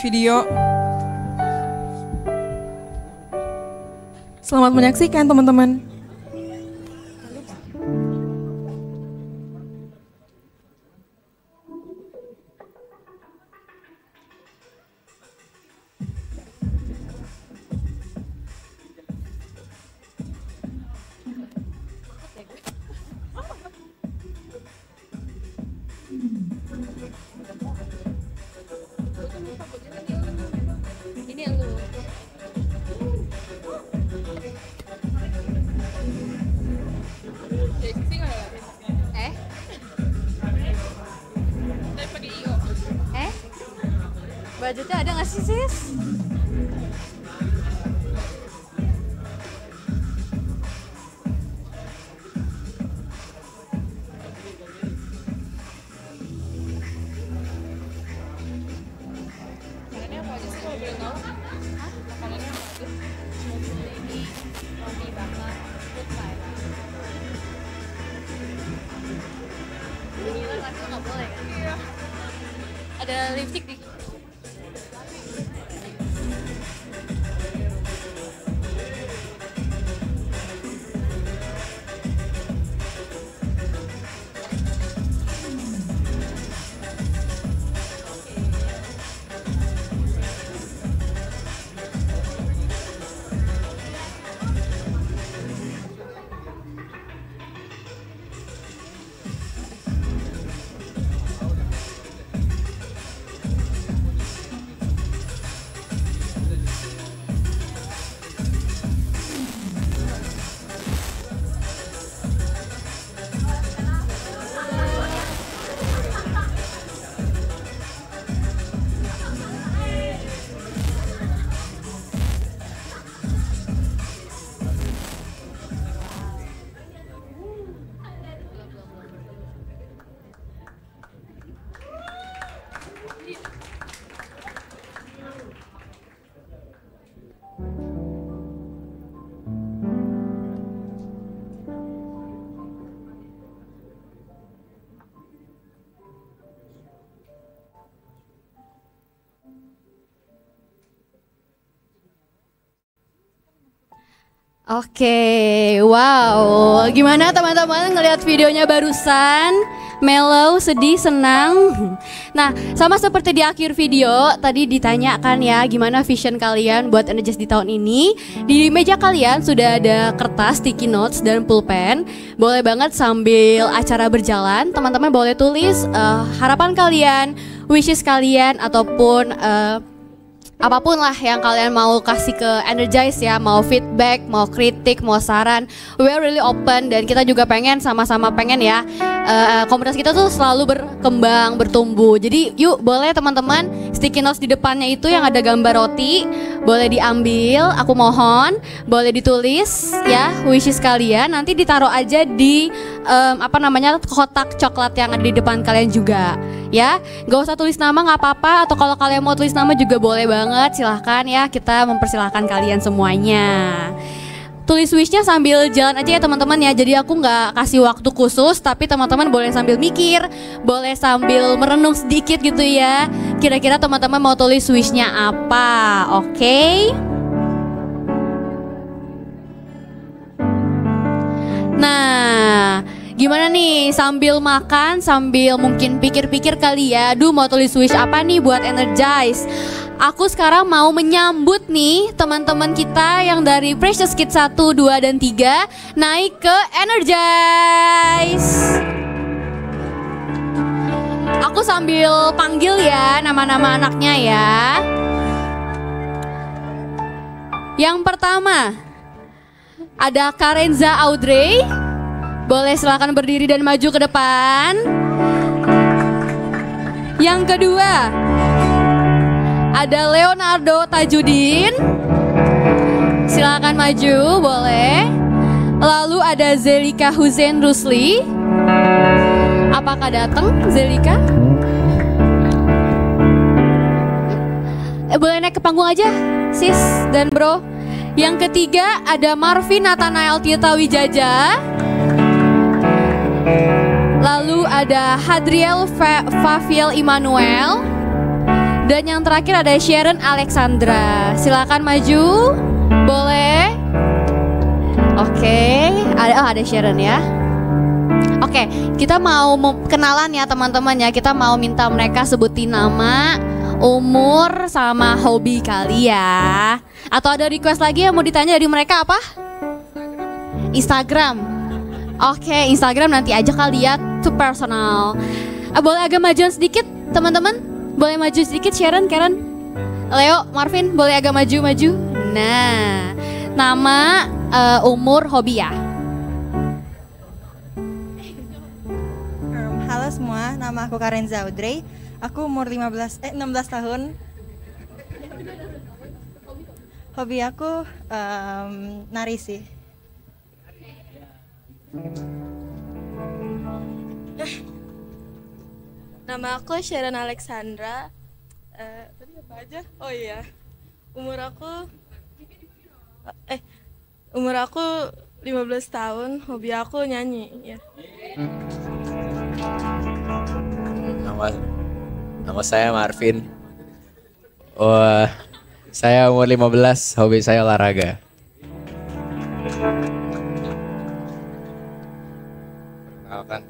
video. Selamat menyaksikan teman-teman. Budgetnya ada nggak sih, Sis? Makanannya apa aja sih kalau boleh tahu? Makanannya apa aja? Ini roti bakar, food pie. Ini kan nggak boleh kan? Ada lipstick di. Oke, wow. Gimana teman-teman ngelihat videonya barusan? Mellow, sedih, senang. Nah, sama seperti di akhir video tadi ditanyakan ya, gimana vision kalian buat Energize di tahun ini? Di meja kalian sudah ada kertas, sticky notes, dan pulpen. Boleh banget sambil acara berjalan, teman-teman boleh tulis harapan kalian, wishes kalian, ataupun apapun lah yang kalian mau kasih ke Energize ya, mau feedback, mau kritik, mau saran, we are really open dan kita juga pengen sama-sama pengen ya komunitas kita tuh selalu berkembang, bertumbuh. Jadi yuk boleh teman-teman sticky notes di depannya itu yang ada gambar roti, boleh diambil, aku mohon, boleh ditulis ya wishes kalian, nanti ditaruh aja di kotak coklat yang ada di depan kalian juga ya. Gak usah tulis nama nggak apa-apa, atau kalau kalian mau tulis nama juga boleh banget, silahkan ya, kita mempersilahkan kalian semuanya. Tulis wishnya sambil jalan aja ya teman-teman ya, jadi aku nggak kasih waktu khusus, tapi teman-teman boleh sambil mikir, boleh sambil merenung sedikit gitu ya, kira-kira teman-teman mau tulis wishnya apa, oke? Nah, gimana nih sambil makan, sambil mungkin pikir-pikir kali ya, aduh mau tulis wish apa nih buat Energize. Aku sekarang mau menyambut nih teman-teman kita yang dari Precious Kids 1, 2, dan 3 naik ke Energize. Aku sambil panggil ya nama-nama anaknya ya. Yang pertama ada Karenza Audrey. Boleh silakan berdiri dan maju ke depan. Yang kedua ada Leonardo Tajudin. Silakan maju, boleh. Lalu ada Zelika Hussein Rusli. Apakah datang Zelika? Boleh naik ke panggung aja, sis dan bro. Yang ketiga ada Marvin Nathanael Tirta Wijaja. Lalu ada Hadriel Faviel Immanuel. Dan yang terakhir ada Sharon Alexandra. Silakan maju, boleh. Oke, ada Sharon ya. Oke, kita mau kenalan ya teman-teman ya. Kita mau minta mereka sebutin nama, umur, sama hobi kali ya. Atau ada request lagi yang mau ditanya dari mereka apa? Instagram. Oke, Instagram nanti aja kali ya, too personal. Boleh agak majuan sedikit teman-teman? Boleh maju sedikit Sharon, Karen, Leo, Marvin, boleh agak maju-maju. Nah, nama, umur, hobi ya. Halo semua, nama aku Karenza Audrey. Aku umur 16 tahun. Hobi aku nari sih. Nama aku Sharon Alexandra. Tadi apa aja? Oh iya. Umur aku 15 tahun. Hobi aku nyanyi ya. Nama saya Marvin. Saya umur 15, hobi saya olahraga. Perkenalkan.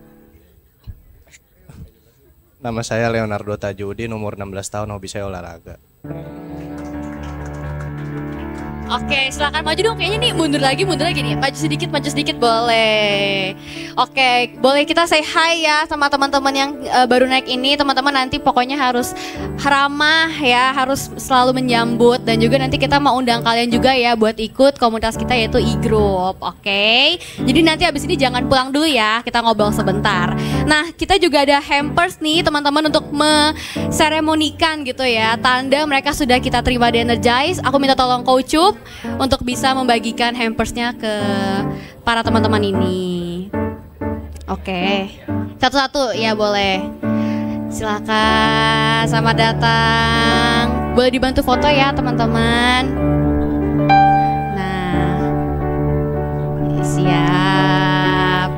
Nama saya Leonardo Tajudin, umur 16 tahun, hobi saya olahraga. Oke, silakan maju dong. Kayaknya nih mundur lagi nih. Maju sedikit boleh. Oke, boleh kita say hi ya sama teman-teman yang baru naik ini. Teman-teman nanti pokoknya harus ramah ya, harus selalu menyambut. Dan juga nanti kita mau undang kalian juga ya buat ikut komunitas kita yaitu e-group. Oke, jadi nanti abis ini jangan pulang dulu ya, kita ngobrol sebentar. Nah, kita juga ada hampers nih teman-teman untuk menseremonikan gitu ya. Tanda mereka sudah kita terima di Energize. Aku minta tolong Coach Up untuk bisa membagikan hampersnya ke para teman-teman ini. Oke, satu-satu ya boleh. Silakan, selamat datang. Boleh dibantu foto ya teman-teman. Nah, siap.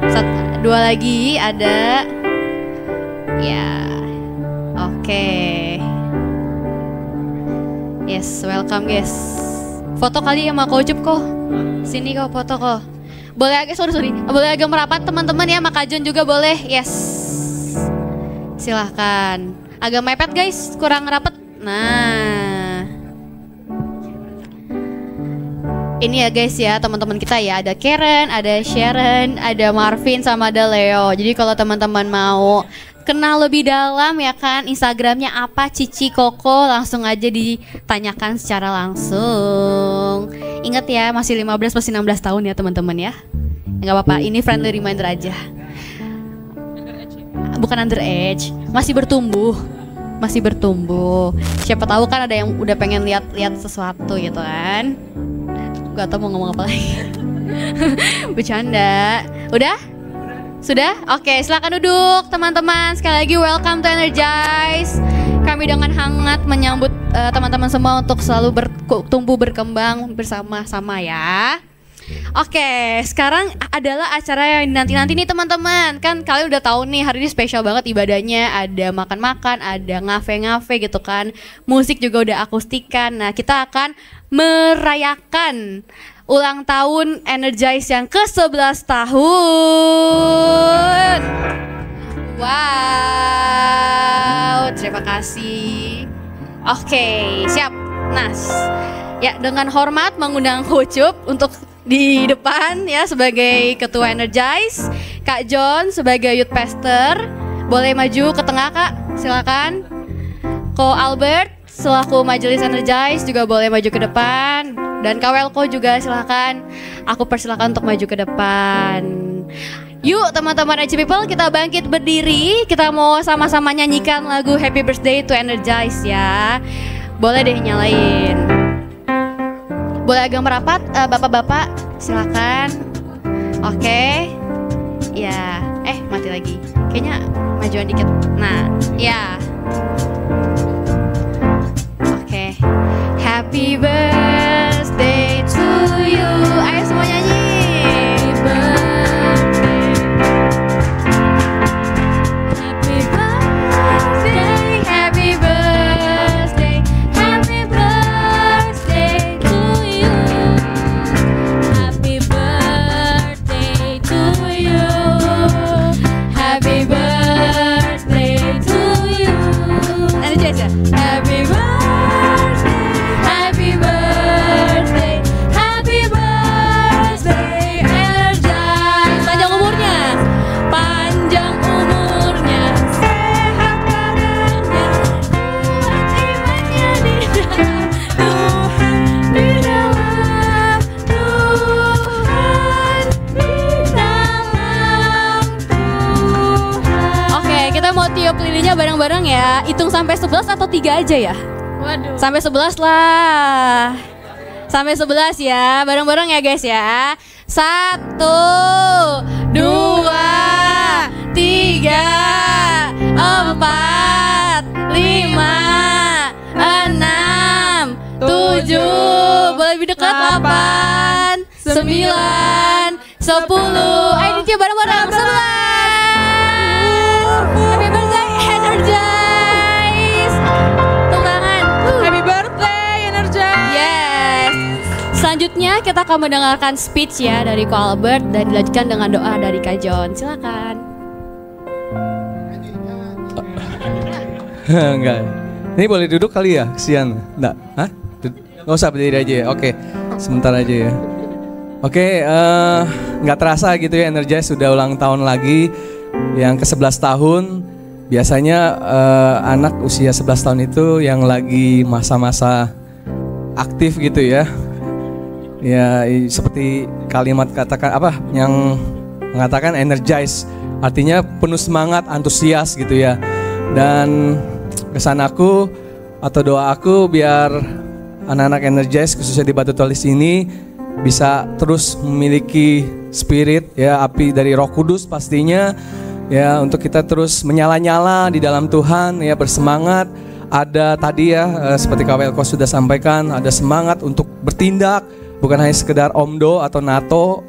Dua lagi ada. Ya, oke. Yes, welcome guys. Foto kali sama Coach Up kok. Sini kok foto kok. Boleh agak boleh agak merapat teman-teman ya, Mak John juga boleh. Yes. Silahkan. Agak mepet guys, kurang rapat. Nah. Ini ya guys ya, teman-teman kita ya, ada Karen, ada Sharon, ada Marvin sama ada Leo. Jadi kalau teman-teman mau kenal lebih dalam ya kan, Instagramnya apa Cici Koko, langsung aja ditanyakan secara langsung. Ingat ya, masih 15 masih 16 tahun ya teman-teman ya. Nggak apa-apa, ini friendly reminder aja. Bukan underage, masih bertumbuh. Siapa tahu kan ada yang udah pengen lihat sesuatu gitu kan. Gak tau mau ngomong apa lagi. Bercanda. Udah? Sudah? Oke, silakan duduk teman-teman. Sekali lagi welcome to Energize. Kami dengan hangat menyambut teman-teman semua untuk selalu bertumbuh berkembang bersama-sama ya. Oke, sekarang adalah acara yang nanti-nanti nih teman-teman. Kan kalian udah tahu nih hari ini spesial banget ibadahnya. Ada makan-makan, ada ngafe-ngafe gitu kan. Musik juga udah akustikan. Nah, kita akan merayakan ulang tahun Energize yang ke-11 tahun. Wow, terima kasih. Oke, siap. Nas. Ya, dengan hormat mengundang Coach Up untuk di depan ya sebagai ketua Energize. Kak John sebagai youth pastor. Boleh maju ke tengah Kak, silakan. Ko Albert selaku majelis Energize juga boleh maju ke depan. Dan Kawelko juga silakan. Aku persilakan untuk maju ke depan. Yuk teman-teman HC People, kita bangkit berdiri. Kita mau sama-sama nyanyikan lagu Happy Birthday to Energize ya. Boleh deh nyalain. Boleh agak merapat bapak-bapak, silakan. Oke. Ya, mati lagi. Kayaknya majuan dikit. Nah, ya. Oke. Happy birthday to you. Ayo semua nyanyi. Happy birthday, happy birthday, happy birthday to you. Happy birthday to you. Happy birthday to you. Energize ya. Happy birthday. Tiup lilinnya bareng-bareng ya. Hitung sampai 11 atau 3 aja ya? Waduh. Sampai 11 lah. Sampai 11 ya. Bareng-bareng ya guys ya. 1, 2, 3, 4, 5, 6, 7. Boleh lebih dekat. 8, 9, 10. Ayo ditiup bareng-bareng. 11. Happy birthday Energize. Selanjutnya kita akan mendengarkan speech ya dari Ko Albert dan dilanjutkan dengan doa dari Kak John. Silakan. Enggak. Ini boleh duduk kali ya? Kesian. Enggak. Hah? Nggak usah berdiri aja ya. Oke. Sebentar aja ya. Oke, nggak terasa gitu ya, Energize sudah ulang tahun lagi yang ke-11 tahun. Biasanya anak usia 11 tahun itu yang lagi masa-masa aktif gitu ya. Ya seperti kalimat katakan apa yang mengatakan energize, artinya penuh semangat, antusias gitu ya. Dan kesan aku atau doa aku biar anak-anak energize khususnya di Batu Tulis ini bisa terus memiliki spirit ya, api dari Roh Kudus pastinya ya, untuk kita terus menyala-nyala di dalam Tuhan ya, bersemangat. Ada tadi ya seperti Kak Welko sudah sampaikan, ada semangat untuk bertindak, bukan hanya sekedar omdo atau NATO,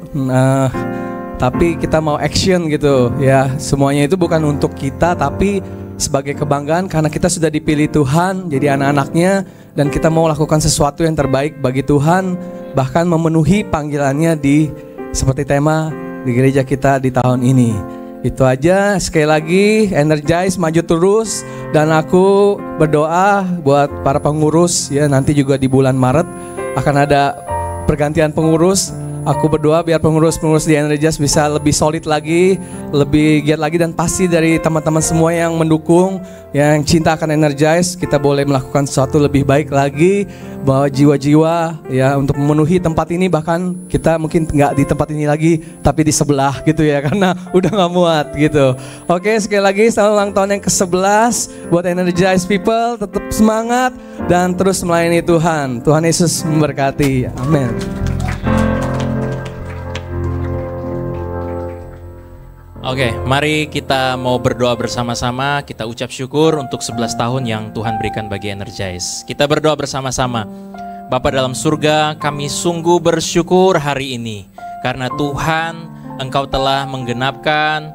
tapi kita mau action gitu ya. Semuanya itu bukan untuk kita, tapi sebagai kebanggaan karena kita sudah dipilih Tuhan jadi anak-anaknya, dan kita mau lakukan sesuatu yang terbaik bagi Tuhan, bahkan memenuhi panggilannya di seperti tema di gereja kita di tahun ini. Itu aja, sekali lagi Energize maju terus, dan aku berdoa buat para pengurus ya, nanti juga di bulan Maret akan ada pergantian pengurus. Aku berdoa biar pengurus-pengurus di Energize bisa lebih solid lagi, lebih giat lagi, dan pasti dari teman-teman semua yang mendukung, yang cinta akan Energize, kita boleh melakukan sesuatu lebih baik lagi, bawa jiwa-jiwa ya untuk memenuhi tempat ini. Bahkan kita mungkin nggak di tempat ini lagi, tapi di sebelah gitu ya, karena udah nggak muat gitu. Oke, sekali lagi selamat ulang tahun yang ke-11 buat Energize people, tetap semangat dan terus melayani Tuhan. Tuhan Yesus memberkati. Amin. Oke, mari kita mau berdoa bersama-sama. Kita ucap syukur untuk 11 tahun yang Tuhan berikan bagi Energize. Kita berdoa bersama-sama. Bapa dalam surga, kami sungguh bersyukur hari ini karena Tuhan, Engkau telah menggenapkan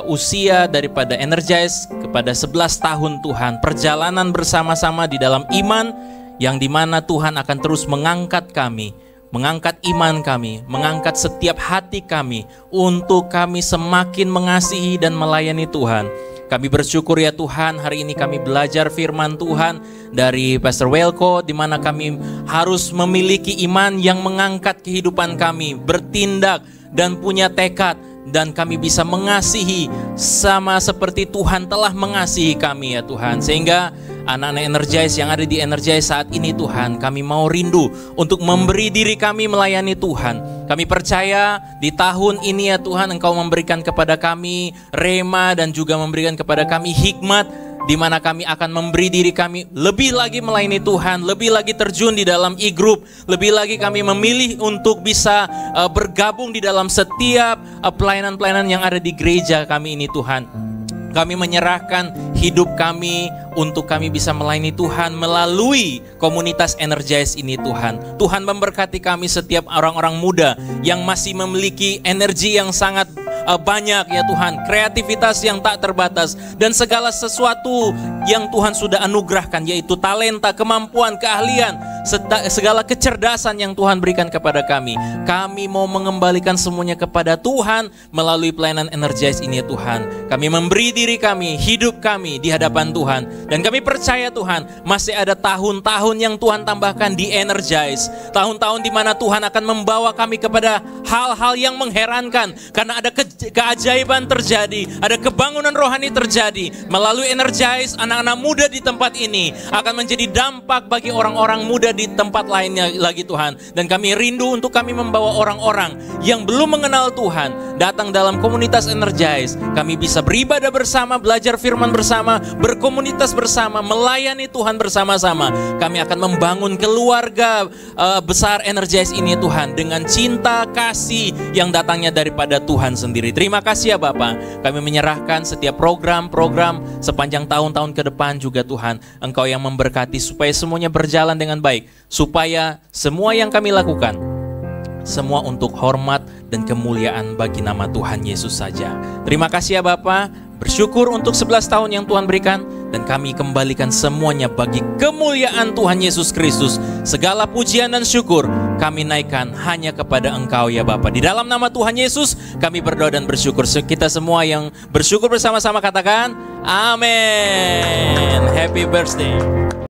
usia daripada Energize kepada 11 tahun Tuhan. Perjalanan bersama-sama di dalam iman yang dimana Tuhan akan terus mengangkat kami, mengangkat iman kami, mengangkat setiap hati kami untuk kami semakin mengasihi dan melayani Tuhan. Kami bersyukur ya Tuhan, hari ini kami belajar firman Tuhan dari Pastor Welko, di mana kami harus memiliki iman yang mengangkat kehidupan kami, bertindak dan punya tekad, dan kami bisa mengasihi sama seperti Tuhan telah mengasihi kami ya Tuhan. Sehingga anak-anak Energize yang ada di Energize saat ini Tuhan, kami mau rindu untuk memberi diri kami melayani Tuhan. Kami percaya di tahun ini ya Tuhan, Engkau memberikan kepada kami rema dan juga memberikan kepada kami hikmat, di mana kami akan memberi diri kami lebih lagi melayani Tuhan, lebih lagi terjun di dalam e-group, lebih lagi kami memilih untuk bisa bergabung di dalam setiap pelayanan-pelayanan yang ada di gereja kami ini Tuhan. Kami menyerahkan hidup kami untuk kami bisa melayani Tuhan melalui komunitas Energize ini Tuhan. Tuhan memberkati kami setiap orang-orang muda yang masih memiliki energi yang sangat banyak ya Tuhan, kreativitas yang tak terbatas, dan segala sesuatu yang Tuhan sudah anugerahkan, yaitu talenta, kemampuan, keahlian, segala kecerdasan yang Tuhan berikan kepada kami. Kami mau mengembalikan semuanya kepada Tuhan melalui pelayanan Energize ini ya Tuhan. Kami memberi diri kami, hidup kami di hadapan Tuhan, dan kami percaya Tuhan masih ada tahun-tahun yang Tuhan tambahkan di Energize, tahun-tahun di mana Tuhan akan membawa kami kepada hal-hal yang mengherankan, karena ada keajaiban terjadi, ada kebangunan rohani terjadi melalui Energize. Anak-anak muda di tempat ini akan menjadi dampak bagi orang-orang muda di tempat lainnya lagi Tuhan. Dan kami rindu untuk kami membawa orang-orang yang belum mengenal Tuhan datang dalam komunitas Energize. Kami bisa beribadah bersama, belajar firman bersama, berkomunitas bersama, melayani Tuhan bersama-sama. Kami akan membangun keluarga besar Energize ini Tuhan, dengan cinta, kasih yang datangnya daripada Tuhan sendiri. Terima kasih ya Bapak. Kami menyerahkan setiap program-program sepanjang tahun-tahun ke depan juga Tuhan. Engkau yang memberkati supaya semuanya berjalan dengan baik, supaya semua yang kami lakukan semua untuk hormat dan kemuliaan bagi nama Tuhan Yesus saja. Terima kasih ya Bapak. Bersyukur untuk 11 tahun yang Tuhan berikan, dan kami kembalikan semuanya bagi kemuliaan Tuhan Yesus Kristus. Segala pujian dan syukur kami naikkan hanya kepada Engkau ya Bapa. Di dalam nama Tuhan Yesus kami berdoa dan bersyukur. Kita semua yang bersyukur bersama-sama katakan amin. Happy birthday.